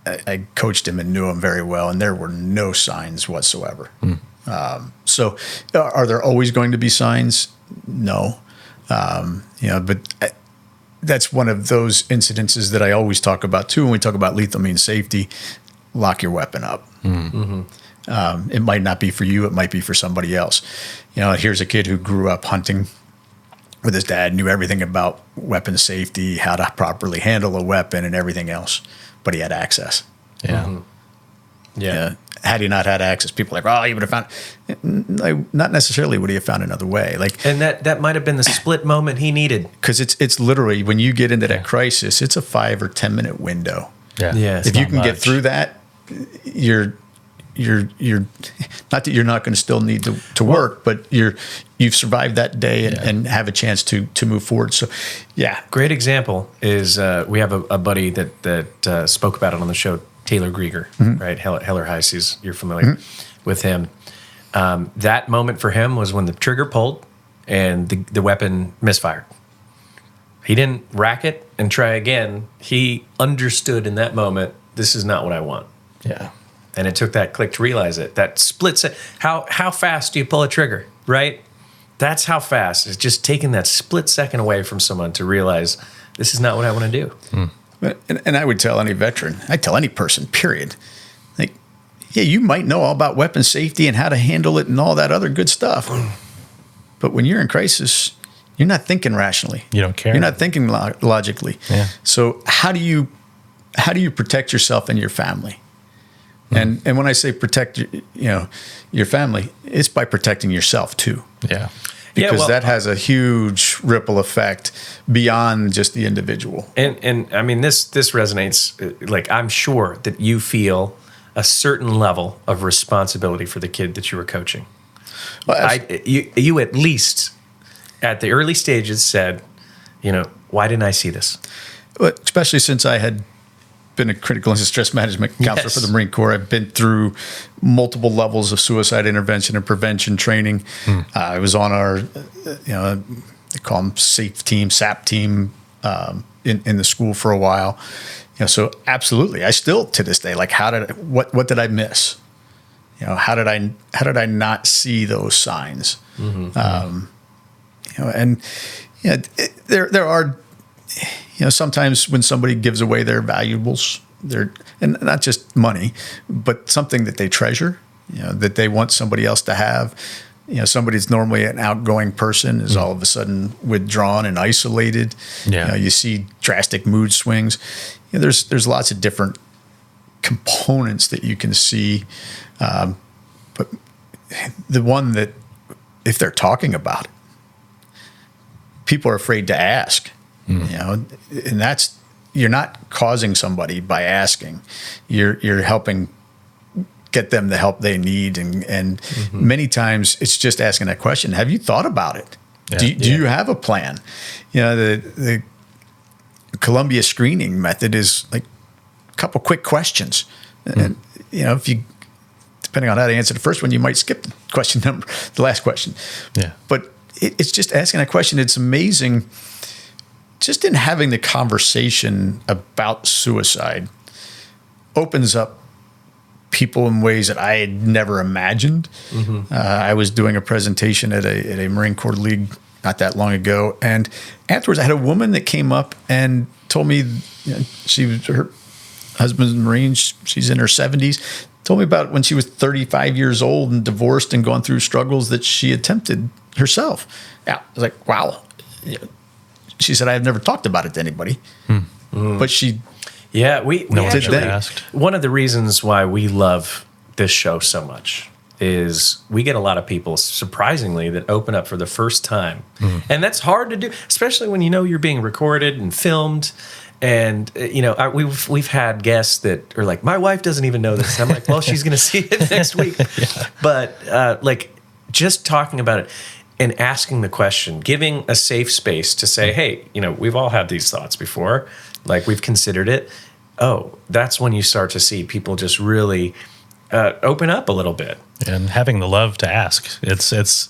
I coached him and knew him very well, and there were no signs whatsoever. So are there always going to be signs? No. But that's one of those incidences that I always talk about too when we talk about lethal means safety. Lock your weapon up. It might not be for you. It might be for somebody else. Here's a kid who grew up hunting with his dad, knew everything about weapon safety, how to properly handle a weapon and everything else, but he had access. Had he not had access, people are like, oh, you would have found. Not necessarily would he have found another way.
And that might have been the split moment he needed.
Because it's literally when you get into that crisis, it's a 5 or 10 minute window. If you can get through that, you're not that you're not going to still need to work, but you've survived that day and have a chance to move forward. So,
great example is we have a buddy that spoke about it on the show. Taylor Grieger, right? Heller Heiss, you're familiar with him. That moment for him was when the trigger pulled and the weapon misfired. He didn't rack it and try again. He understood in that moment, this is not what I want. And it took that click to realize it. That split how fast do you pull a trigger, right? That's how fast. It's just taking that split second away from someone to realize this is not what I want to do.
And I would tell any veteran, I'd tell any person, period. You might know all about weapon safety and how to handle it and all that other good stuff. But when you're in crisis, you're not thinking rationally.
You don't care.
You're not thinking logically. So how do you protect yourself and your family? And when I say protect your family, it's by protecting yourself too. Because that has a huge ripple effect beyond just the individual.
And I mean, this resonates. Like, I'm sure that you feel a certain level of responsibility for the kid that you were coaching. Well, you at least at the early stages said, why didn't I see this?
Well, especially since I had been a critical and stress management counselor for the Marine Corps. I've been through multiple levels of suicide intervention and prevention training. I was on our, they call them SAFE team, SAP team in the school for a while. So absolutely, I still to this day, like, what did I miss? How did I not see those signs? There are. Sometimes when somebody gives away their valuables, and not just money, but something that they treasure, that they want somebody else to have. Somebody that's normally an outgoing person is all of a sudden withdrawn and isolated.
Yeah.
You see drastic mood swings. There's lots of different components that you can see. But the one that, if they're talking about it, people are afraid to ask, and that's, you're not causing somebody by asking. You're helping get them the help they need. And many times it's just asking that question. Have you thought about it?
Yeah.
Do you have a plan? The Columbia screening method is like a couple quick questions. And, if you, depending on how to answer the first one, you might skip the last question.
Yeah.
But it's just asking that question. It's amazing just in having the conversation about suicide opens up people in ways that I had never imagined. I was doing a presentation at a Marine Corps League not that long ago, and afterwards I had a woman that came up and told me her husband's a Marine, she's in her 70s, told me about when she was 35 years old and divorced and gone through struggles that she attempted herself. Yeah, I was like, wow. She said, I've never talked about it to anybody, but she.
Yeah, we actually
asked.
One of the reasons why we love this show so much is we get a lot of people, surprisingly, that open up for the first time. And that's hard to do, especially when you're being recorded and filmed. And, we've had guests that are like, my wife doesn't even know this. And I'm like, well, she's going to see it next week. But just talking about it and asking the question, giving a safe space to say, hey, we've all had these thoughts before. Like, we've considered it. Oh, that's when you start to see people just really open up a little bit.
And having the love to ask. It's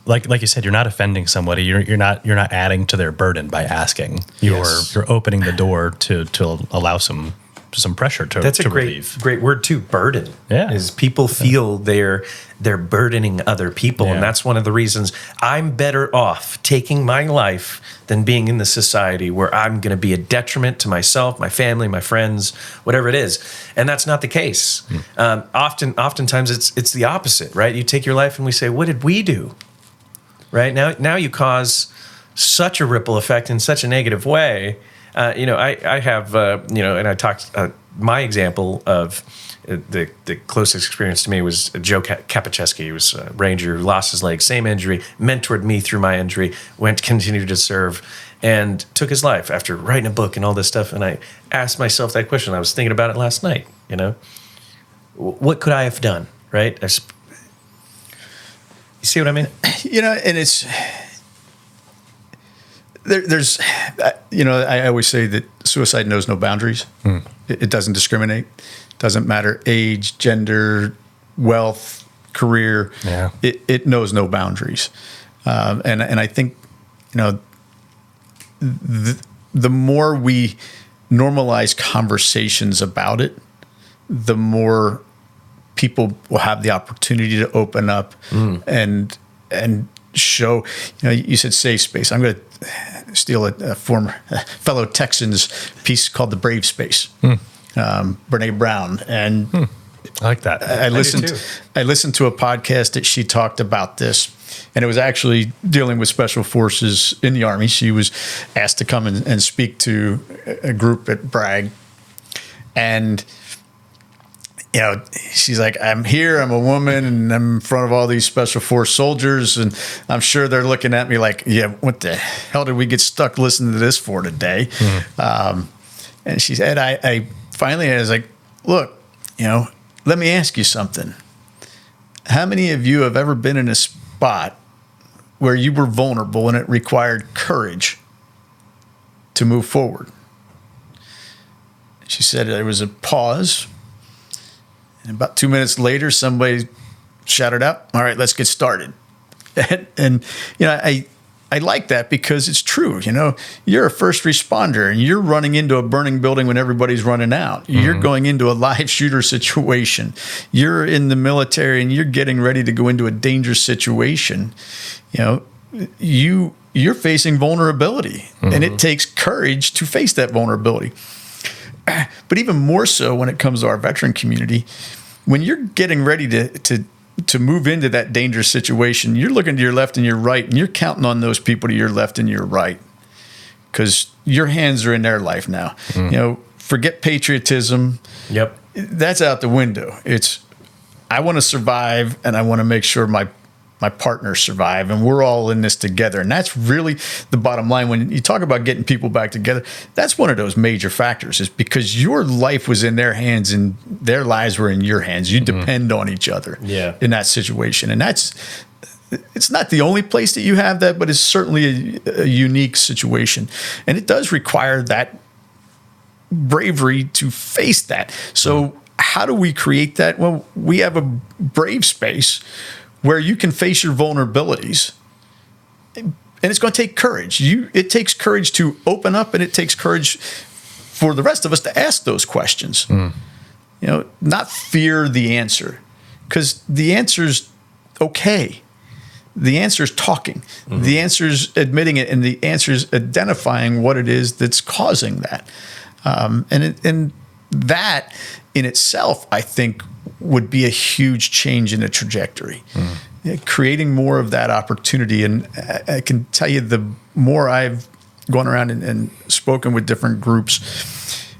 like you said, you're not offending somebody. You're not adding to their burden by asking. You're opening the door to allow some pressure to
That's a
relieve.
great word too. Burden.
Yeah.
Is people feel they're burdening other people, and that's one of the reasons I'm better off taking my life than being in the society where I'm going to be a detriment to myself, my family, my friends, whatever it is. And that's not the case. Oftentimes it's the opposite, right? You take your life and we say, what did we do? Right now you cause such a ripple effect in such a negative way. I have, and I talked, my example of the closest experience to me was Joe Kapacheski. He was a Ranger who lost his leg, same injury, mentored me through my injury, continued to serve, and took his life after writing a book and all this stuff. And I asked myself that question. I was thinking about it last night, what could I have done, right? You see what I mean?
And it's... There's, I always say that suicide knows no boundaries. It doesn't discriminate. Doesn't matter age, gender, wealth, career.
Yeah.
It knows no boundaries. And I think, the more we normalize conversations about it, the more people will have the opportunity to open up and show. You said safe space. I'm going to steal a former fellow Texan's piece called The Brave Space, Brene Brown. And
I like that.
I listened to a podcast that she talked about this, and it was actually dealing with special forces in the Army. She was asked to come and speak to a group at Bragg. And she's like, I'm here, I'm a woman, and I'm in front of all these special force soldiers, and I'm sure they're looking at me like, yeah, what the hell did we get stuck listening to this for today? And she said, I finally was like, look, let me ask you something. How many of you have ever been in a spot where you were vulnerable and it required courage to move forward? She said there was a pause. And about 2 minutes later, somebody shouted out, all right, let's get started. And I like that because it's true. You're a first responder and you're running into a burning building when everybody's running out. You're going into a live shooter situation. You're in the military and you're getting ready to go into a dangerous situation. You're facing vulnerability, and it takes courage to face that vulnerability. but even more so when it comes to our veteran community, when you're getting ready to move into that dangerous situation, you're looking to your left and your right, and you're counting on those people to your left and your right, because your hands are in their life now. You know, forget patriotism.
Yep.
That's out the window. It's, I want to survive, and I want to make sure my partners survive, and we're all in this together. And that's really the bottom line. When you talk about getting people back together, that's one of those major factors, is because your life was in their hands and their lives were in your hands. You depend on each other in that situation. And it's not the only place that you have that, but it's certainly a unique situation. And it does require that bravery to face that. So how do we create that? Well, we have a brave space where you can face your vulnerabilities, and it's going to take courage. It takes courage to open up, and it takes courage for the rest of us to ask those questions. You know, not fear the answer, because the answer's okay. The answer's talking. The answer's admitting it, and the answer's identifying what it is that's causing that. And that in itself, I think, would be a huge change in the trajectory. Creating more of that opportunity. And I can tell you, the more I've gone around and spoken with different groups,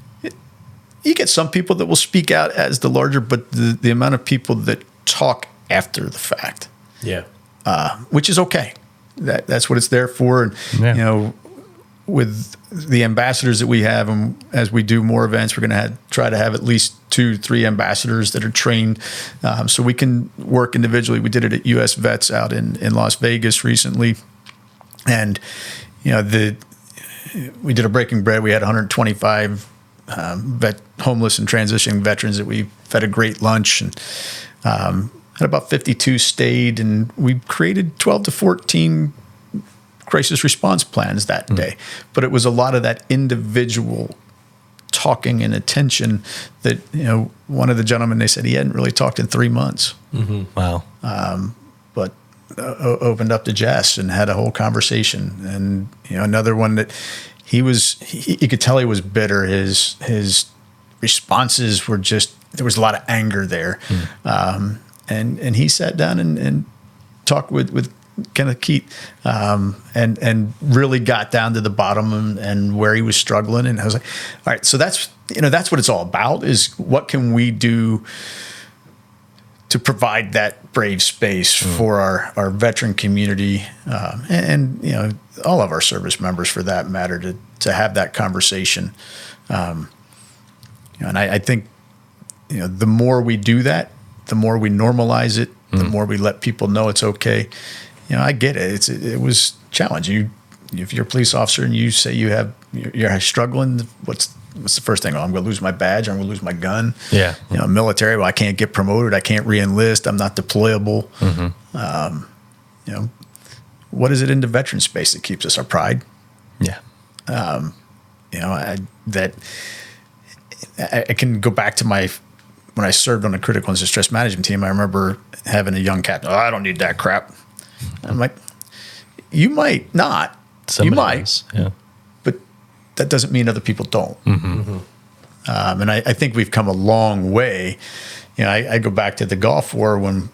you get some people that will speak out as the larger, but the amount of people that talk after the fact, which is okay. That's what it's there for. And you know, with the ambassadors that we have, and as we do more events, we're going to try to have at least 2-3 ambassadors that are trained, so we can work individually. We did it at U.S. Vets out in Las Vegas recently, and you know, we did a breaking bread. We had 125 homeless and transitioning veterans that we fed a great lunch, and had about 52 stayed, and we created 12 to 14 crisis response plans that day. But it was a lot of that individual talking and attention that, you know, one of the gentlemen, they said he hadn't really talked in 3 months.
Wow.
But opened up to Jess and had a whole conversation. And, you know, another one that you could tell he was bitter. His responses were just, there was a lot of anger there. And he sat down and talked with Kenneth Keith, and really got down to the bottom and where he was struggling. And I was like, all right, so that's what it's all about, is what can we do to provide that brave space for our veteran community, and you know, all of our service members for that matter, to have that conversation. You know, and I think, you know, the more we do that, the more we normalize it, the more we let people know it's okay. You know, I get it. It was challenging. If you're a police officer and you say you're struggling, what's the first thing? Oh, I'm going to lose my badge. I'm going to lose my gun.
Yeah.
You know, military. Well, I can't get promoted. I can't re-enlist. I'm not deployable. You know, what is it in the veteran space that keeps us? Our pride.
Yeah.
You know, I can go back to when I served on the critical incident stress management team. I remember having a young captain. Oh, I don't need that crap. I'm like, you might not.
Somebody
you might,
else. Yeah.
but that doesn't mean other people don't. And I think we've come a long way. You know, I go back to the Gulf War when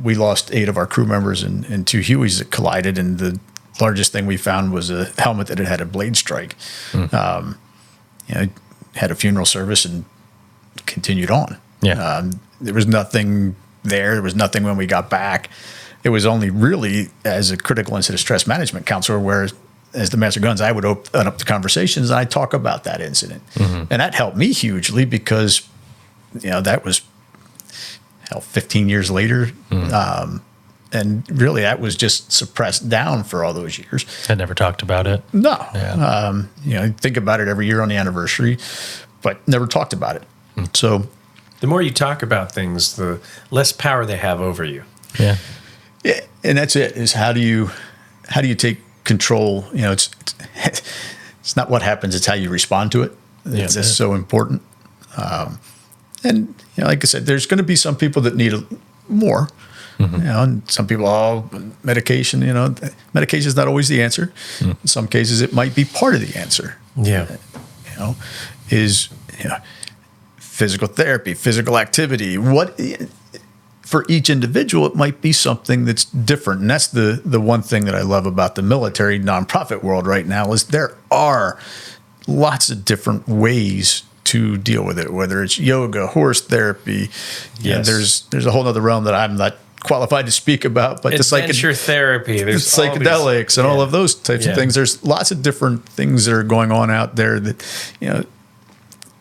we lost 8 of our crew members and 2 Hueys that collided, and the largest thing we found was a helmet that had a blade strike. You know, had a funeral service and continued on.
Yeah.
There was nothing there. There was nothing when we got back. It was only really as a critical incident stress management counselor where, as the Master of Guns, I would open up the conversations and I'd talk about that incident. And that helped me hugely because, you know, that was 15 years later. And really that was just suppressed down for all those years.
I never talked about it.
No.
Yeah.
You know, think about it every year on the anniversary, but never talked about it. So
The more you talk about things, the less power they have over you.
Yeah.
yeah, and that's it, is how do you take control? You know, it's not what happens, it's how you respond to it. It's just so important. And you know, like I said, there's going to be some people that need more. You know, and some people, medication. You know, medication is not always the answer. In some cases, it might be part of the answer.
Yeah.
You is physical therapy, physical activity. What for each individual, it might be something that's different. And that's the one thing that I love about the military nonprofit world right now is there are lots of different ways to deal with it, whether it's yoga, horse therapy. There's a whole other realm that I'm not qualified to speak about, but
adventure therapy, there's
psychedelics and all of those types of things. There's lots of different things that are going on out there that,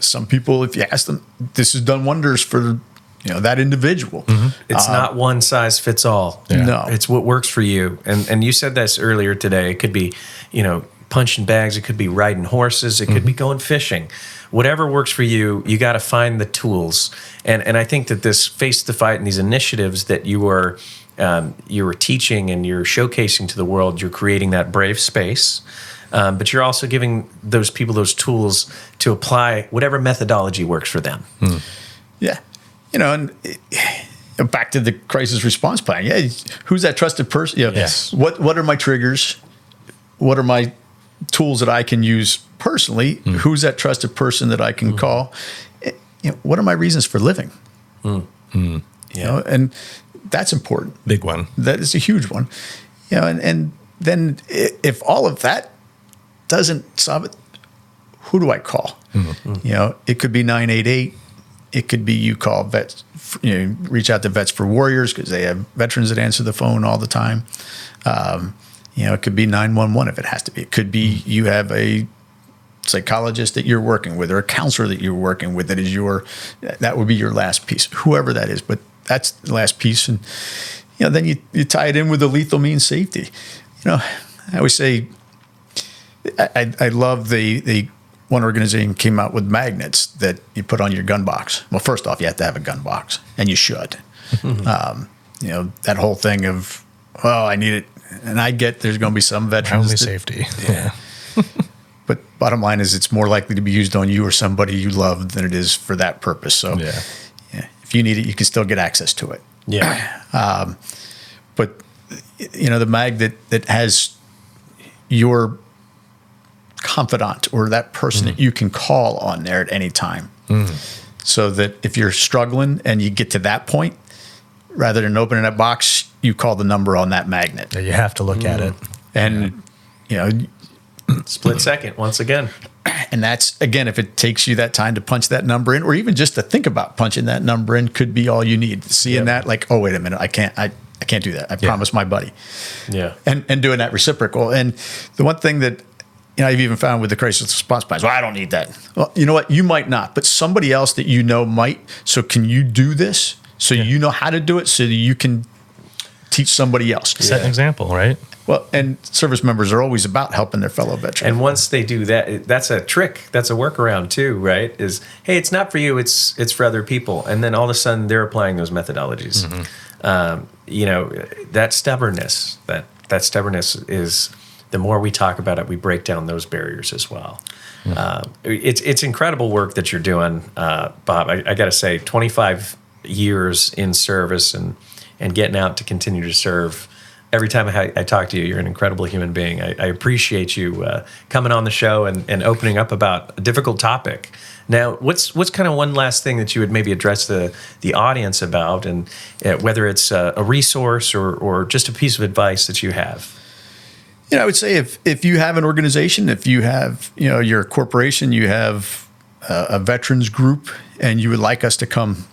some people, if you ask them, this has done wonders for, that individual.
It's not one size fits all.
No.
It's what works for you. And you said this earlier today. It could be, punching bags. It could be riding horses. It could be going fishing. Whatever works for you, you got to find the tools. And I think that this Face the Fight and these initiatives that you are teaching and you're showcasing to the world, you're creating that brave space. But you're also giving those people those tools to apply whatever methodology works for them.
Yeah. And back to the crisis response plan. Yeah. Who's that trusted person?
Yes.
What are my triggers? What are my tools that I can use personally? Who's that trusted person that I can call? What are my reasons for living? And that's important.
Big one.
That is a huge one. And then if all of that doesn't solve it, who do I call? It could be 988. It could be you call vets, reach out to Vets for Warriors because they have veterans that answer the phone all the time. It could be 911 if it has to be. It could be you have a psychologist that you're working with or a counselor that you're working with that would be your last piece, whoever that is. But that's the last piece. And, then you tie it in with the lethal means safety. I always say, I love the one organization came out with magnets that you put on your gun box. Well, first off, you have to have a gun box, and you should. That whole thing of, I need it. And I get there's going to be some veterans.
Only safety.
Yeah. But bottom line is it's more likely to be used on you or somebody you love than it is for that purpose. So if you need it, you can still get access to it.
Yeah.
But, the mag that has your confidant or that person that you can call on there at any time. So that if you're struggling and you get to that point, rather than opening that box, you call the number on that magnet.
You have to look at it.
And,
split second once again.
And that's, again, if it takes you that time to punch that number in, or even just to think about punching that number in, could be all you need. Seeing that, like, oh, wait a minute, I can't do that. I promised my buddy.
Yeah.
And doing that reciprocal. And the one thing that, I've even found with the crisis response plans, I don't need that. Well, you know what? You might not, but somebody else that might. So can you do this? So you know how to do it so that you can teach somebody else.
Set an example, right?
Well, and service members are always about helping their fellow veterans.
And once they do that, that's a trick. That's a workaround too, right? Is, hey, it's not for you. It's for other people. And then all of a sudden they're applying those methodologies. That stubbornness, that stubbornness is, the more we talk about it, we break down those barriers as well. It's incredible work that you're doing, Bob. I got to say, 25 years in service and getting out to continue to serve. Every time I talk to you, you're an incredible human being. I appreciate you coming on the show and opening up about a difficult topic. Now, what's kind of one last thing that you would maybe address the audience about, and whether it's a resource or just a piece of advice that you have?
I would say if you have an organization, if you have your corporation, you have a veterans group, and you would like us to come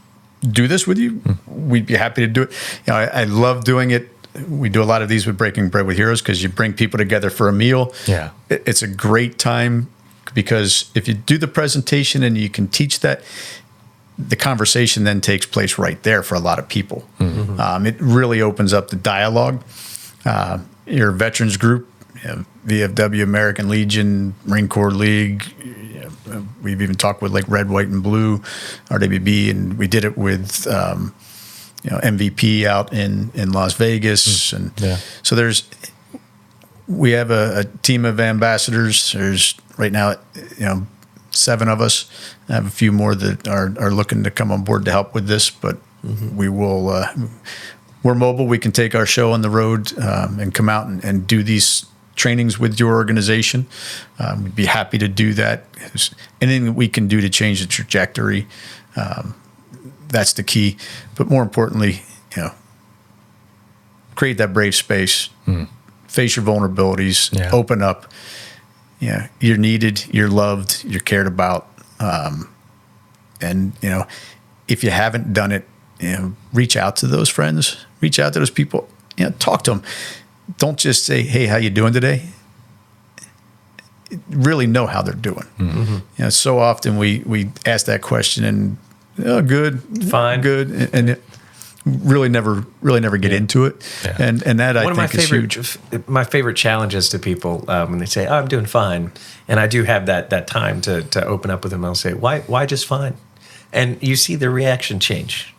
do this with you, we'd be happy to do it. I love doing it. We do a lot of these with Breaking Bread with Heroes because you bring people together for a meal.
Yeah,
it's a great time because if you do the presentation and you can teach that, the conversation then takes place right there for a lot of people. It really opens up the dialogue. Your veterans group, VFW, American Legion, Marine Corps League. We've even talked with like Red, White, and Blue, RWB, and we did it with MVP out in Las Vegas. And so we have a team of ambassadors. There's right now, 7 of us. I have a few more that are looking to come on board to help with this, but we will. We're mobile. We can take our show on the road and come out and do these trainings with your organization. We'd be happy to do that. Anything that we can do to change the trajectory, that's the key. But more importantly, create that brave space, face your vulnerabilities, open up. You're needed, you're loved, you're cared about. And if you haven't done it, reach out to those friends, reach out to those people, talk to them. Don't just say, hey, how you doing today? Really know how they're doing. Mm-hmm. So often we ask that question and good,
fine,
good, and really never get into it. Yeah. And that I think is huge.
My favorite challenges to people when they say, "Oh, I'm doing fine," and I do have that time to open up with them. I'll say, "Why just fine?" And you see the reaction change.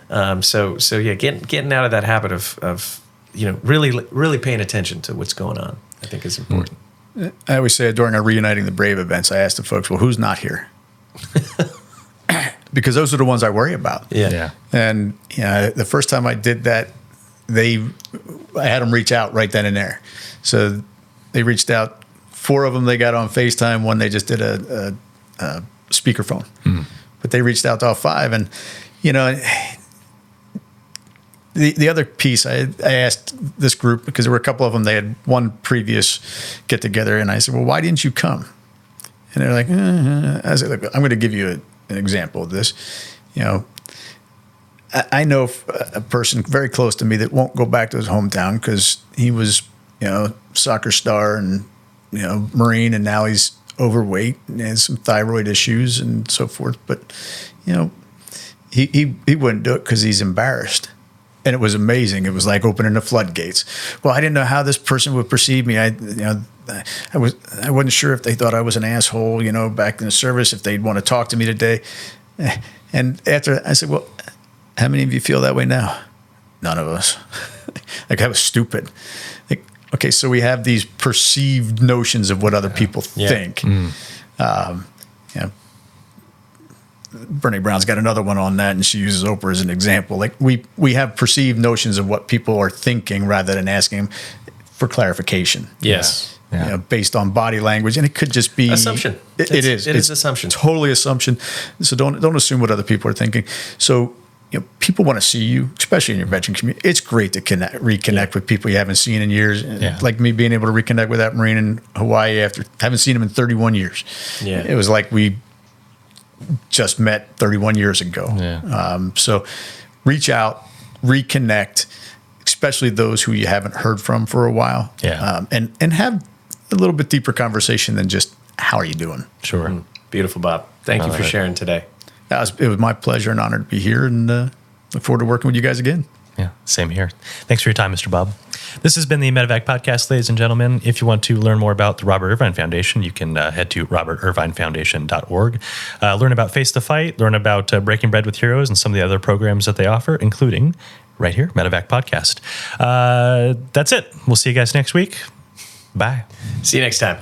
So yeah, getting out of that habit of really paying attention to what's going on, I think is important.
I always say during our Reuniting the Brave events, I ask the folks, well, who's not here? Because those are the ones I worry about.
Yeah.
And the first time I did that, I had them reach out right then and there. So they reached out. 4 of them, they got on FaceTime. 1, they just did a speakerphone. But they reached out to all 5. And, the other piece, I asked this group, because there were a couple of them, they had one previous get together, and I said, well, why didn't you come? And they're like, I said, look, I'm going to give you an example of this. I know a person very close to me that won't go back to his hometown because he was, soccer star and, Marine, and now he's overweight and has some thyroid issues and so forth. But, he wouldn't do it because he's embarrassed. And it was amazing. It was like opening the floodgates. Well, I didn't know how this person would perceive me. I wasn't sure if they thought I was an asshole, back in the service, if they'd want to talk to me today. And after I said, well, how many of you feel that way now? None of us. Like, I was stupid. Like, okay, so we have these perceived notions of what other people think. Brene Brown's got another one on that, and she uses Oprah as an example. Like, we have perceived notions of what people are thinking rather than asking them for clarification.
Yes.
Based on body language, and it could just be
assumption.
It is.
It's assumption.
Totally assumption. So don't assume what other people are thinking. So people want to see you, especially in your veteran community. It's great to reconnect with people you haven't seen in years. Like me being able to reconnect with that Marine in Hawaii after haven't seen him in 31 years. Yeah. It was like we just met 31 years ago. So reach out, reconnect, especially those who you haven't heard from for a while. And have a little bit deeper conversation than just, how are you doing?
Sure.
Beautiful, Bob. Thank you for sharing today.
It was my pleasure and honor to be here, and look forward to working with you guys again.
Yeah, same here. Thanks for your time, Mr. Bob. This has been the Medevac Podcast, ladies and gentlemen. If you want to learn more about the Robert Irvine Foundation, you can head to robertirvinefoundation.org. Learn about Face the Fight, learn about Breaking Bread with Heroes and some of the other programs that they offer, including right here, Medevac Podcast. That's it. We'll see you guys next week. Bye.
See you next time.